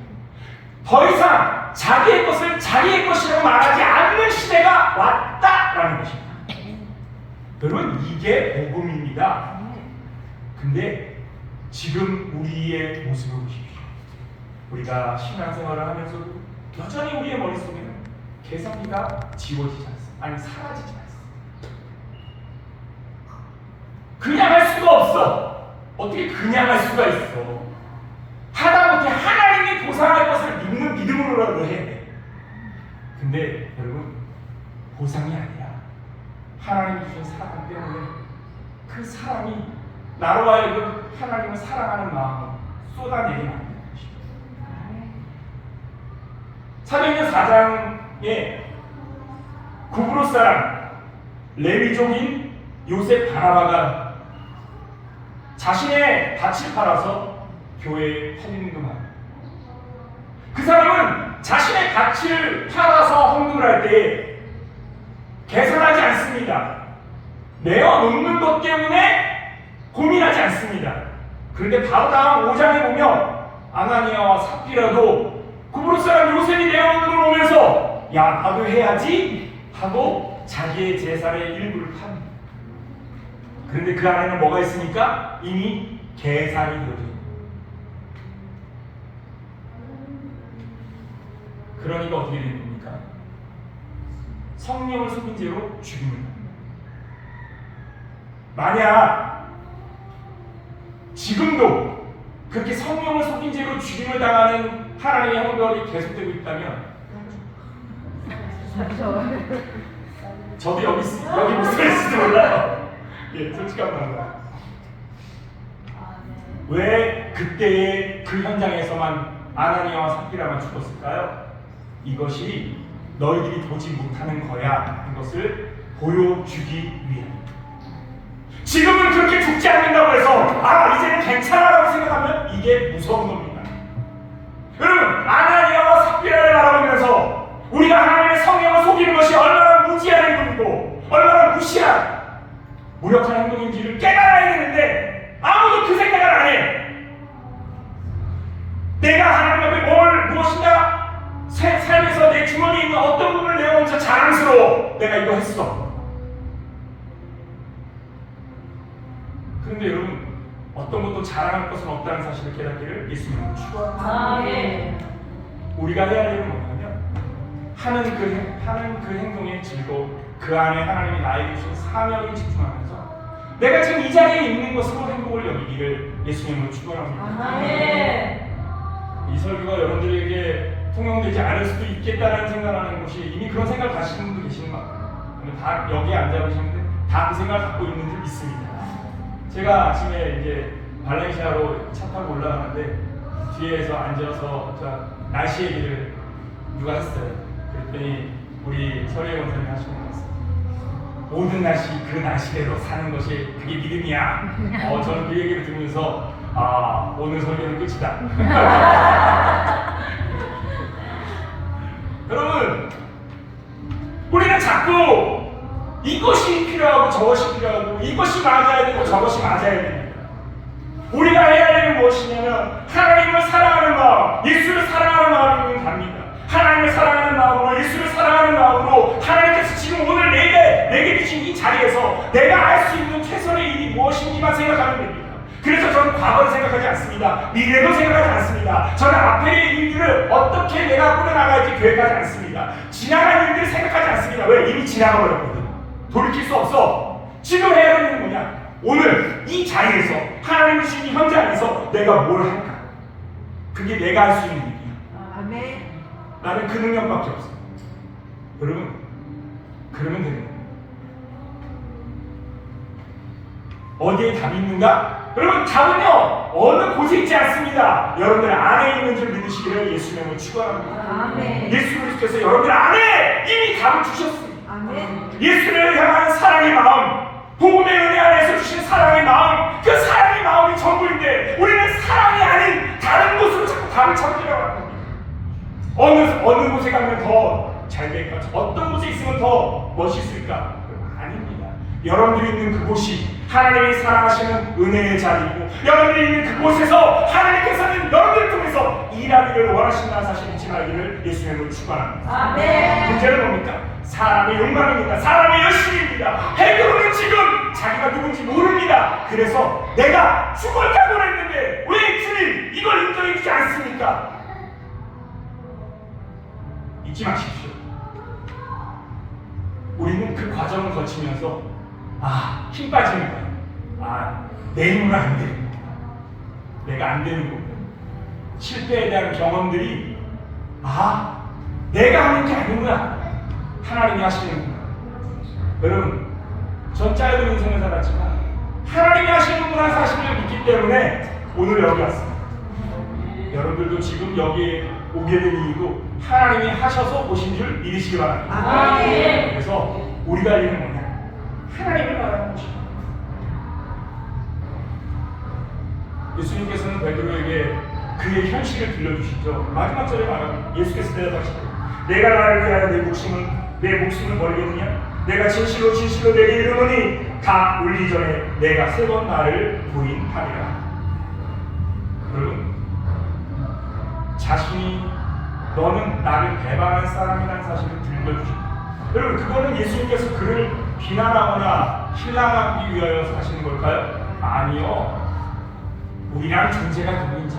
더 이상 자기의 것을 자기의 것이라고 말하지 않는 시대가 왔다라는 것입니다. 여러분, 이게 복음입니다. 근데 지금 우리의 모습을 보십시오. 우리가 신앙생활을 하면서도 여전히 우리의 머릿속에는 계산기가 지워지지 않습니다. 아니, 사라지지 않습니다. 그냥 할 수가 없어. 어떻게 그냥 할 수가 있어? 하다못해 하나님이 보상할 것을 믿는 믿음으로라도 해. 근데 여러분, 보상이 아니라 하나님이 주신 사랑 때문에 그 사랑이 나로 하여금 하나님을 사랑하는 마음을 쏟아내게 만드는 것입니다. 사도행전 4장에 구브로 사람 레위족인 요셉 바나바가 자신의 밭을 팔아서 교회에 헌금합니다. 그 사람은 자신의 밭을 팔아서 헌금을 할 때 계산하지 않습니다. 내어놓는 것 때문에 고민하지 않습니다. 그런데 바로 다음 5장에 보면 아나니아와 삽비라도 구브로 사람 요셉이 내어놓는 걸 보면서 야, 나도 해야지 하고 자기의 재산의 일부를 팝니다. 그런데 그 안에는 뭐가 있습니까? 이미 계산이 되어져 있습니다. 그러니까 어떻게 되는 겁니까? 성령을 속인 죄로 죽임을 합니다. 만약 지금도 그렇게 성령을 속인 죄로 죽임을 당하는 하나님의 형벌이 계속되고 있다면 저도 여기 못 살지도 몰라요. 예, 솔직한 말로. 왜 그때의 그 현장에서만 아나니아와 삽비라만 죽었을까요? 이것이 너희들이 보지 못하는 거야 하는 것을 보여주기 위함. 지금은 그렇게 죽지 않는다고 해서 이제는 괜찮아라고 생각하면 이게 무서운 겁니다. 여러분, 아나니아와 삽비라를 바라보면서 우리가 하나님의 성령을 속이는 것이 얼마나 무지한 행동이고 얼마나 무시한 무력한 행동인지를 깨달아야 되는데 아무도 그 생각을 안 해. 내가 하나님 앞에 무엇인가 삶에서 내 주머니에 있는 어떤 부분을 내어놓자 자랑스러워. 내가 이거 했어. 그런데 여러분, 어떤 것도 자랑할 것은 없다는 사실을 깨닫기를 예수님은 축원합니다. 우리가 해야 되는 뭐냐면 하는 그 행동의 즐거움, 그 안에 하나님이 나에게 주신 사명에 집중하면서 내가 지금 이 자리에 있는 것으로 행복을 여기기를 예수님으로 축원합니다. 이 설교가 여러분들에게 통용되지 않을 수도 있겠다라는 생각하는 것이 이미 그런 생각을 가시는 분도 계시는 것 같아요. 다 여기에 앉아 계시는데 다 그 생각을 갖고 있는 줄 믿습니다. 제가 아침에 이제 발렌시아로 차 타고 올라가는데 뒤에서 앉아서 날씨 얘기를 누가 했어요. 그랬더니 우리 설혜 원사님이 하시는 것 같습니다. 모든 날씨 그 날씨대로 사는 것이 그게 믿음이야. 저는 그 얘기를 들으면서 오늘 설교는 끝이다. 여러분, 우리는 자꾸 이것이 필요하고 저것이 필요하고 이것이 맞아야 되고 저것이 맞아야 됩니다. 우리가 해야 되는 무엇이냐면 하나님을 사랑하는 마음, 예수를 사랑하는 마음이면 답니다. 하나님을 사랑하는 마음으로 예수를 사랑하는 기도하는 마음으로 하나님께서 지금 오늘 내게 주신 이 자리에서 내가 할 수 있는 최선의 일이 무엇인지만 생각하면 됩니다. 그래서 저는 과거를 생각하지 않습니다. 미래도 생각하지 않습니다. 저는 앞의 일들을 어떻게 내가 꾸려나갈지 계획하지 않습니다. 지나간 일들 생각하지 않습니다. 왜? 이미 지나가 버렸거든. 돌이킬 수 없어. 지금 해야 되는 게 뭐냐? 오늘 이 자리에서 하나님 주신 이 현장에서 내가 뭘 할까? 그게 내가 할 수 있는 일이야. 아멘. 나는 그 능력밖에 없어. 여러분, 그러면 되는 거예요. 어디에 답이 있는가? 여러분, 답은요 어느 곳에 있지 않습니다. 여러분들 안에 있는 줄 믿으시기를 예수님의 이름으로 축원합니다. 아멘. 예수 그리스도께서 여러분들 안에 이미 답을 주셨습니다. 아멘. 예수를 향한 사랑의 마음, 복음의 은혜 안에서 주신 사랑의 마음, 그 사랑의 마음이 전부인데 우리는 사랑이 아닌 다른 곳으로 자꾸 답을 찾으려고 합니다. 어느 곳에 가면 더 잘 될까? 어떤 곳에 있으면 더 멋있을까? 아닙니다. 여러분들이 있는 그곳이 하나님이 사랑하시는 은혜의 자리이고, 여러분들이 있는 그곳에서 하나님께서는 여러분들을 통해서 일하기를 원하신다는 사실을 잊지 말기를 예수님으로 축원합니다. 아멘. 문제는 뭡니까? 사람의 욕망입니다. 사람의 열심입니다. 헤드로는 지금 자기가 누군지 모릅니다. 그래서 내가 죽을 각오를 했는데 왜 주님 이걸 인정해주지 않습니까? 잊지 마십시오. 우리는 그 과정을 거치면서 힘 빠지는 거야. 내 힘으로 안 돼. 내가 안 되는 거고. 실패에 대한 경험들이 내가 하는 게 아니구나. 하나님이 하시는구나. 여러분, 전 짧은 인생을 살았지만 하나님이 하시는구나 사실을 믿기 때문에 오늘 여기 왔습니다. 여러분들도 지금 여기에 오게 된 이유도 하나님이 하셔서 오신 줄 믿으시기 바랍니다. 그래서 우리가 할 일은 뭐냐? 하나님을 바라는 것입니다. 예수님께서는 베드로에게 그의 현실을 들려주시죠. 마지막 절에 말합니다. 예수께서 대답하시되 내가 나를 위하여 내 목숨을 버리겠느냐? 내가 진실로 내게 이르노니 다 울기 전에 내가 3번 나를 부인하리라. 여러분, 자신이 너는 나를 배반한 사람이라는 사실을 들려주십니다. 여러분, 그거는 예수님께서 그를 비난하거나 신랑하기 위하여 하시는 걸까요? 아니요. 우리라는 존재가 누구인지,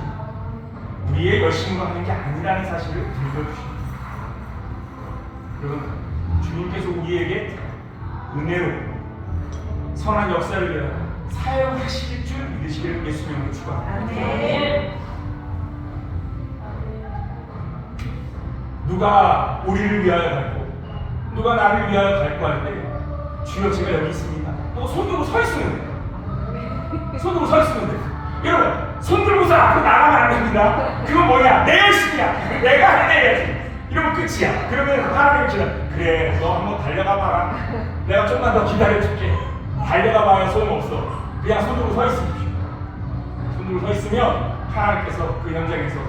우리의 열심으로 하는 게 아니라는 사실을 들려주십니다. 여러분, 주님께서 우리에게 은혜로 선한 역사를 위하여 사용하실 줄 믿으시기를 예수님으로 축원합니다. 누가 우리를 위하여 갈고 누가 나를 위하여 갈고 할 때 주여 제가 여기 있습니다. 손 들고 서 있으면 돼요. 손 들고 서 있으면 돼요. 여러분, 손 들고서 앞으로 나가면 안 됩니다. 그건 뭐냐? 내 열심이야. 내가 해내야지. 이러면 끝이야. 그러면 하나님이 그래 너 한번 달려가 봐라. 내가 좀만 더 기다려줄게. 달려가 봐야 소용없어. 그냥 손 들고 서 있으십시오. 손 들고 서 있으면 하나님께서 그 현장에서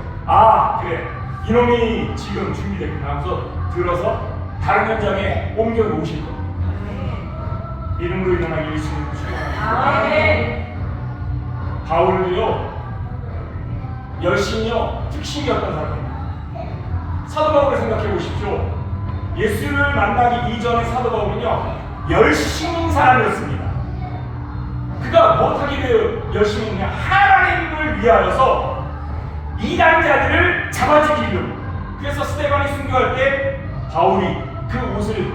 그래 이놈이 지금 준비됐구나 하면서 들어서 다른 현장에 옮겨 놓으실 겁니다. 이름으로 일어나기 예수님을 축원합니다. 바울도요 열심히요 특식이었던 사람입니다. 사도 바울을 생각해 보십시오. 예수를 만나기 이전에 사도 바울은요 열심인 사람이었습니다. 그가 무엇하기를 열심히 했냐? 하나님을 위하여서 이단자들을 잡아주기로. 그래서 스데반이 순교할 때 바울이 그 옷을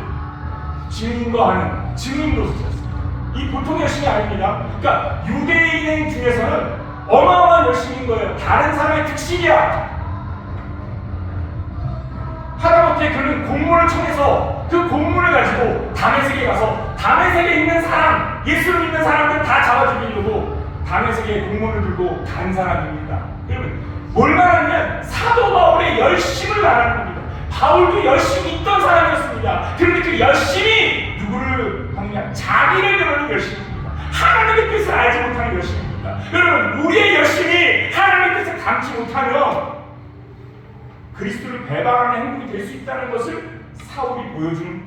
증거하는 증인으로서 썼습니다. 이 보통 열심이 아닙니다. 그러니까 유대인 중에서는 어마어마한 열심인 거예요. 다른 사람의 특식이야. 하다못해 그는 공문을 청해서 그 공문을 가지고 다메섹에 가서 다메섹에 있는 사람, 예수를 믿는 사람들 다 잡아주기려고 다메섹에 공문을 들고 간 사람입니다. 여러분, 뭘 말하냐면 사도 바울의 열심을 말하는 겁니다. 바울도 열심히 있던 사람이었습니다. 그런데 그 열심이 누구를 하느냐? 자기를 드러내는 열심입니다. 하나님의 뜻을 알지 못하는 열심입니다. 여러분, 우리의 열심이 하나님의 뜻을 담지 못하면 그리스도를 배반하는 행동이 될 수 있다는 것을 사울이 보여주는.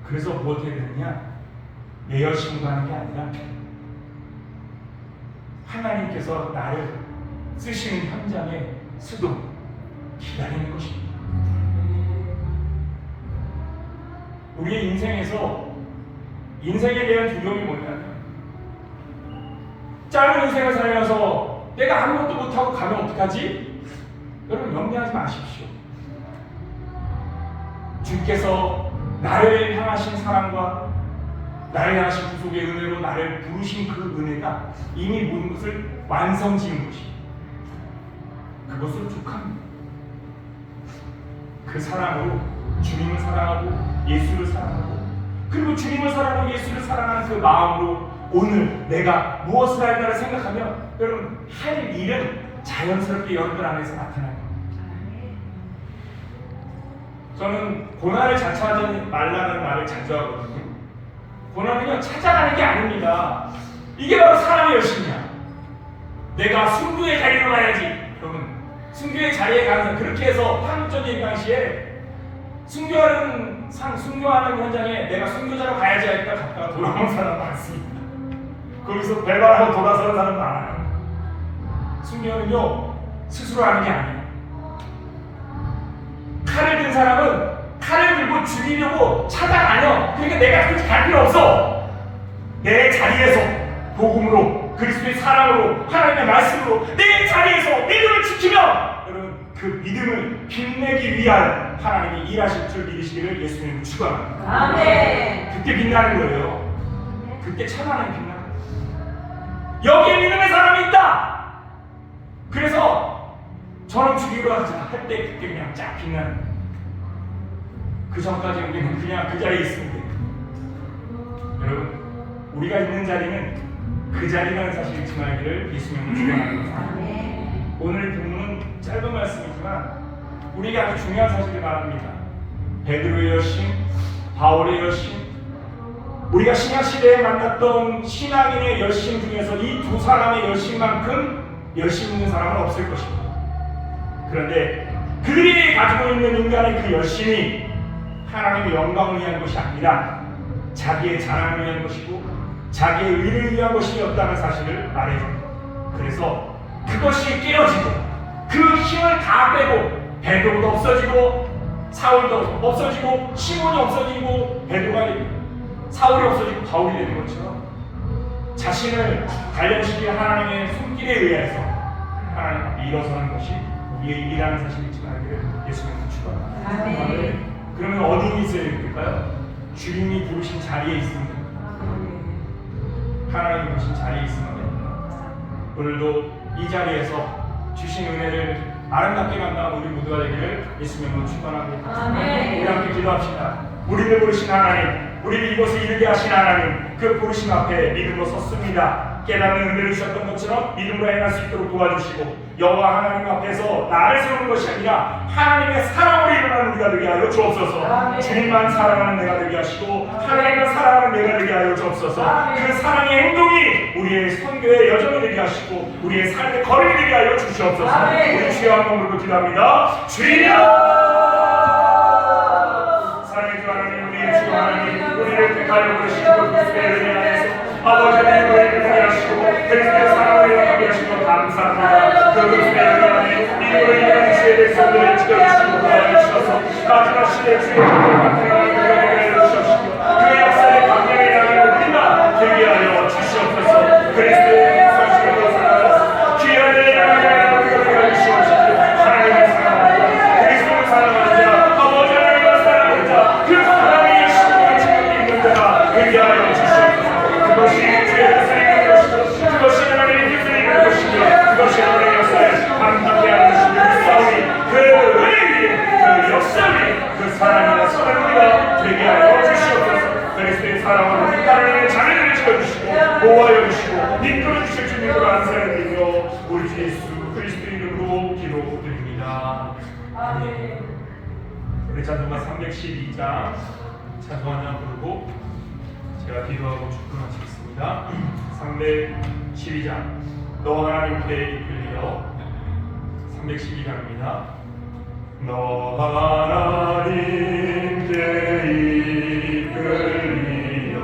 그래서 무엇 해야 되느냐? 내 열심으로 하는 게 아니라 하나님께서 나를 쓰시는 현장의 수도, 기다리는 것입니다. 우리의 인생에서 인생에 대한 두려움이 뭐냐면 짧은 인생을 살면서 내가 아무것도 못하고 가면 어떡하지? 여러분 염려하지 마십시오. 주께서 나를 향하신 사랑과 나를 향하신 구속의 은혜로 나를 부르신 그 은혜가 이미 모든 것을 완성지은 것입니다. 그것으로 족합니다. 그 사랑으로 주님을 사랑하고 예수를 사랑하고 그리고 주님을 사랑하고 예수를 사랑하는 그 마음으로 오늘 내가 무엇을 할까를 생각하면 여러분 할 일은 자연스럽게 여러분 안에서 나타날 겁니다. 저는 고난을 자처하지 말라는 말을 자주 하거든요. 고난은요 찾아가는 게 아닙니다. 이게 바로 사람의 열심이야. 내가 순교의 자리로 가야지. 여러분 순교의 자리에 가는 사람 그렇게 해서 한국전쟁 당시에 순교하는 현장에 내가 순교자로 가야지 하니까 갔다가 돌아온 사람 많습니다. 거기서 배반하고 돌아서는 사람 많아요. 순교는요 스스로 하는 게 아니에요. 칼을 든 사람은 칼을 들고 죽이려고 찾아다녀. 그러니까 내가 그렇게 갈 필요 없어. 내 자리에서 복음으로 그리스도의 사랑으로 하나님의 말씀으로 내 자리에서 믿음을 지키면 여러분 그 믿음을 빛내기 위한 하나님이 일하실 줄 믿으시기를 예수님을 축원합니다. 아멘. 그때 빛나는 거예요. 그때 참 하나님 빛나는 거예요. 여기에 믿음의 사람이 있다. 그래서 저는 죽이러 하자 할 때 그때 그냥 쫙 빛나는 거예요. 그 전까지 우리는 그냥 그 자리에 있으면 돼요. 여러분 우리가 있는 자리는 그 자리라는 사실을 잊지 말기를 예수님을 축원합니다. 오늘 본문은 짧은 말씀이지만 우리에게 아주 중요한 사실을 말합니다. 베드로의 열심, 바울의 열심, 우리가 신약시대에 만났던 신앙인의 열심 중에서 이 두 사람의 열심만큼 열심 있는 사람은 없을 것입니다. 그런데 그들이 가지고 있는 인간의 그 열심이 하나님의 영광을 위한 것이 아니라 자기의 자랑을 위한 것이고 자기의 의를 위한 것이었다는 사실을 말해줍니다. 그래서 그것이 깨어지고 그 힘을 다 빼고 베드로도 없어지고 사울도 없어지고 시몬이 없어지고 베드로가 되고 사울이 없어지고 바울이 되는 것처럼 자신을 단련시킨 하나님의 손길에 의해서 하나님 앞에 일어서는 것이 우리의 일이라는 사실을 잊지 말기를 예수님은 축원합니다. 아멘. 그러면 어디 있어야 될까요? 주님이 부르신 자리에 있으면 됩니다. 하나님이 부르신 자리에 있으면 됩니다. 오늘도 이 자리에서 주신 은혜를 아름답게 감당하는 우리 모두가 되기를 예수님으로 축원합니다. 아멘. 우리 함께 기도합시다. 우리를 부르신 하나님, 우리를 이곳에 이르게 하신 하나님, 그 부르심 앞에 믿음으로 섰습니다. 깨닫는 은혜를 주셨던 것처럼 믿음으로 행할 수 있도록 도와주시고 여호와 하나님 앞에서 나를 세우는 것이 아니라 하나님의 사랑으로 일어나는 우리가 되게 하여 주옵소서. 아멘. 주님만 사랑하는 내가 되게 하시고 하나님만 사랑하는 내가 되게 하여 주옵소서. 그 사랑의 행동이 우리의 선교의 여정이 되게 하시고 우리의 삶의 걸음이 되게 하여 주시옵소서. 아멘. 우리 주여 한 몸으로 기도합니다. 주여! 사랑해 주 하나님, 우리의 주 하나님, 우리를 택하여 부르시고 그리스도의 은혜 안에서 아버지 하나님 우리를 보게 하시고 그리스도의 사랑을 일어나게 하시고 감사합니다. 그 그리스도의 은혜 안에 믿음으로 일어나는 주의 백성들을 지켜주시고 도와주셔서 마지막 시대에 주의 복음을 받들어가는 우리가 되게 하여 주시옵시고 그 역사의 방향에 향하여 우리가 되게 하여 주시옵소서. 그리스도의 소식으로 살아가서 귀한 데 향하여 우리가 되게 하여 주시옵시고 하나님을 사랑하자, 그리스도를 사랑하자, 아버지 하나님을 사랑하자, 그 사랑의 열심을 지금 있는 자가 되게 하여 주시옵소서. 그것이 주의 뜻을 이루는 것이고 그것이 하나님의 뜻을 이루는 것이고 그것이 하나님의 역사에 함께 하는 것이고 싸움이 그 은혜 위에 그 역사 위에 그 사랑이나 선을 우리가 되게 하여 주시옵소서. 그리스도의 사랑으로 그 하나님의 자녀들을 지켜주시고 보호하여 주시고 이끌어 주실 주님으로 안사드리며 우리 주 예수 그리스도 이름으로 기도드립니다. 아멘. 우리 찬송가 312장 찬송 한장 부르고 제가 기도하고 축복하시겠습니다. 312장 너 하나님께 이끌리여 312장입니다. 너 하나님께 이끌리여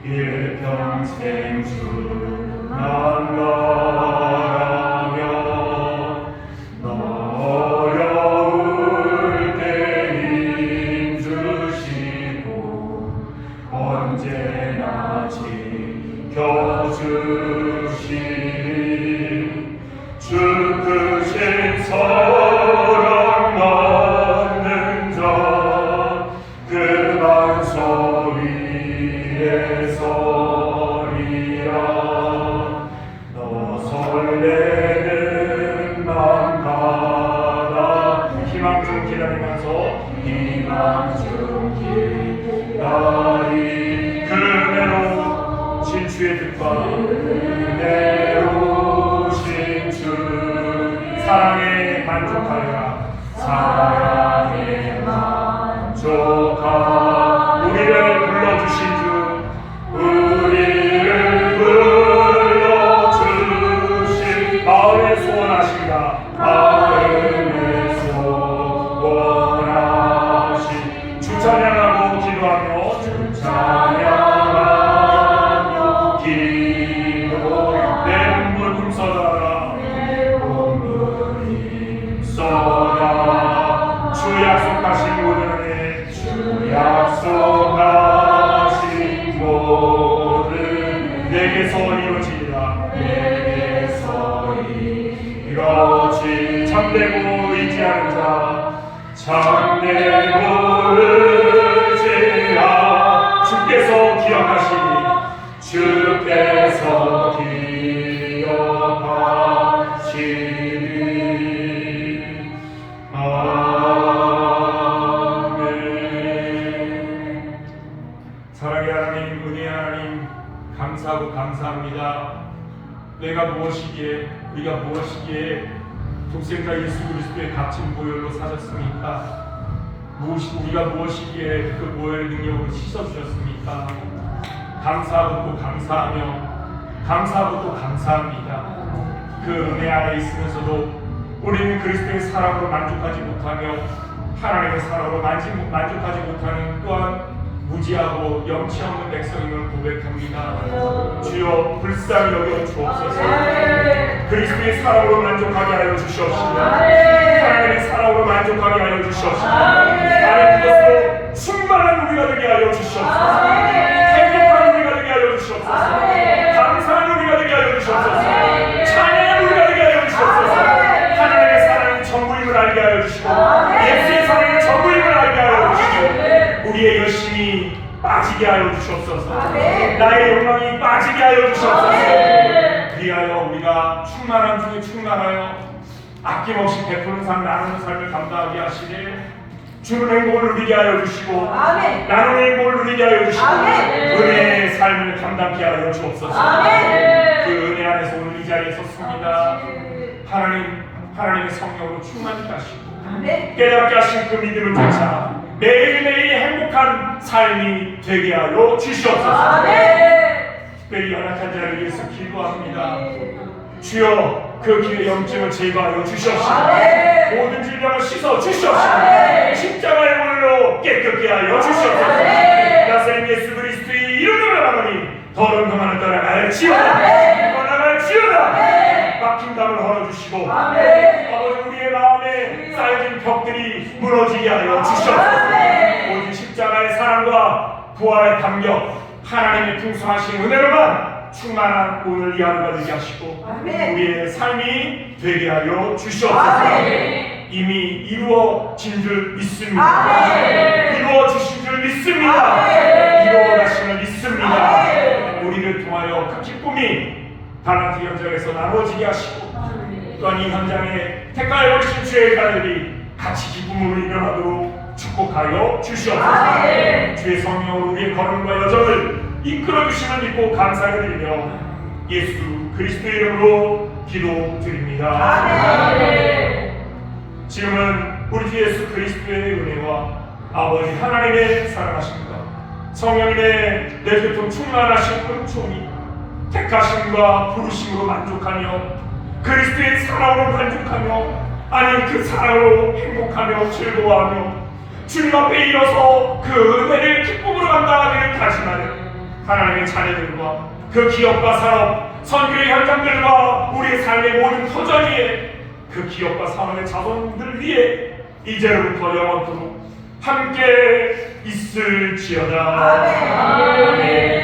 일평생 주만 바라며 너를 희망 중 기다리면서 희망 중 기다리 그 은혜로 진주의 뜻과 은혜로 진주 사랑에 만족하여라 사랑에 만족하 우리를 불러주신 주 우리를 불러주신 마음에 소원하신다 마음에 소원하신 주 찬양하고 기도하며 주 찬양하며 기도 내 눈물 금서다라 주 약속하신 모든 은혜 주 약속하신 모든 내게서 이루어지리라 내게서 이루어지 참되고 의지하는 자 참되고 의지하 주께서 기억하시니 주께서 기억하시니 아멘. 사랑의 하나님 은혜의 하나님 감사하고 감사합니다. 내가 무엇이기에 우리가 무엇이기에 독생자 예수 그리스도의 값진 보혈로 사셨습니까? 우리가 무엇이기에 그 보혈의 능력으로 씻어주셨습니까? 감사하고 또 감사하며 감사하고 또 감사합니다. 그 은혜 안에 있으면서도 우리는 그리스도의 사랑으로 만족하지 못하며 하나님의 사랑으로 만족하지 못하는 또한 무지하고 염치 없는 백성임을 고백합니다. 주여 불쌍히 여겨 주옵소서. 그리스도의 사랑으로 만족하게 하여 주시옵시고 하나님의 사랑으로 만족하게 하여 주시옵시고 하나님 그것으로 충만한 우리가 되게 하여 주시옵소서. 행복한 우리가 되게 하여 주시옵소서. 감사한 우리가 되게 하여 주시옵소서. 찬양한 우리가 되게 하여 주시옵소서. 하나님의 사랑이 전부임을 알게 하여 주시고 예수의 사랑이 전부임을 알게 하여 주시고 우리의 열심이 빠지게 하여 주시옵소서. 나의 욕망이 빠지게 하여 주시옵소서. 그리하여 우리가 충만한 중에 충만하여 아낌없이 베푸는 삶 나누는 삶을 감당하게 하시되 주는 행복을 누리게 하여 주시고 나누는 행복을 누리게 하여 주시고 은혜의 삶을 감당케 하여 주옵소서. 그 은혜 안에서 오늘 이 자리에 섰습니다. 하나님의 성령으로 충만케 하시고 깨닫게 하신 그 믿음을 쫓아 매일매일 행복한 삶이 되게 하여 주시옵소서. 특별히 연약한 자를 위해서 기도합니다. 주여 그 길의 염증을 제거하여 주시옵시고 모든 질병을 씻어 주시옵시고 십자가의 물로 깨끗게 하여 주시옵소서. 나사렛 예수 그리스도의 이름으로 하노니 더러운 그만을 떠나갈지어다 떠나갈지어다 막힌 담을 헐어주시고 아버지 우리의 마음에 쌓여진 벽들이 무너지게 하여 주시옵소서. 오직 십자가의 사랑과 부활의 감격 하나님의 풍성하신 은혜로만 충만한 오늘 이 하루가 되게 하시고 우리의 삶이 되게 하여 주시옵소서. 이미 이루어진 줄 믿습니다. 이루어주신 줄 믿습니다. 이루어가심을 믿습니다. 우리를 통하여 그 기쁨이 달란트 현장에서 나누어지게 하시고 또한 이 현장에 택하여 버리신 주의 자들이 같이 기쁨으로 일어나도록 축복하여 주시옵소서. 주의 성령으로 우리의 걸음과 여정을 이끌어주심을 믿고 감사드리며 예수 그리스도의 이름으로 기도드립니다. 지금은 우리 주 예수 그리스도의 은혜와 아버지 하나님의 사랑하심과 성령님의 내 교통 충만하신 은총이 택하심과 부르심으로 만족하며 그리스도의 사랑으로 만족하며 아니 그 사랑으로 행복하며 즐거워하며 주님 앞에 일어서 그 은혜를 기쁨으로 감당하기를 다짐하는 하나님의 자녀들과 그 기업과 산업, 선교의 현장들과 우리의 삶의 모든 터전 위에 그 기업과 산업의 자손들 위에 이제로부터 영원토록 함께 있을지어다. 아멘.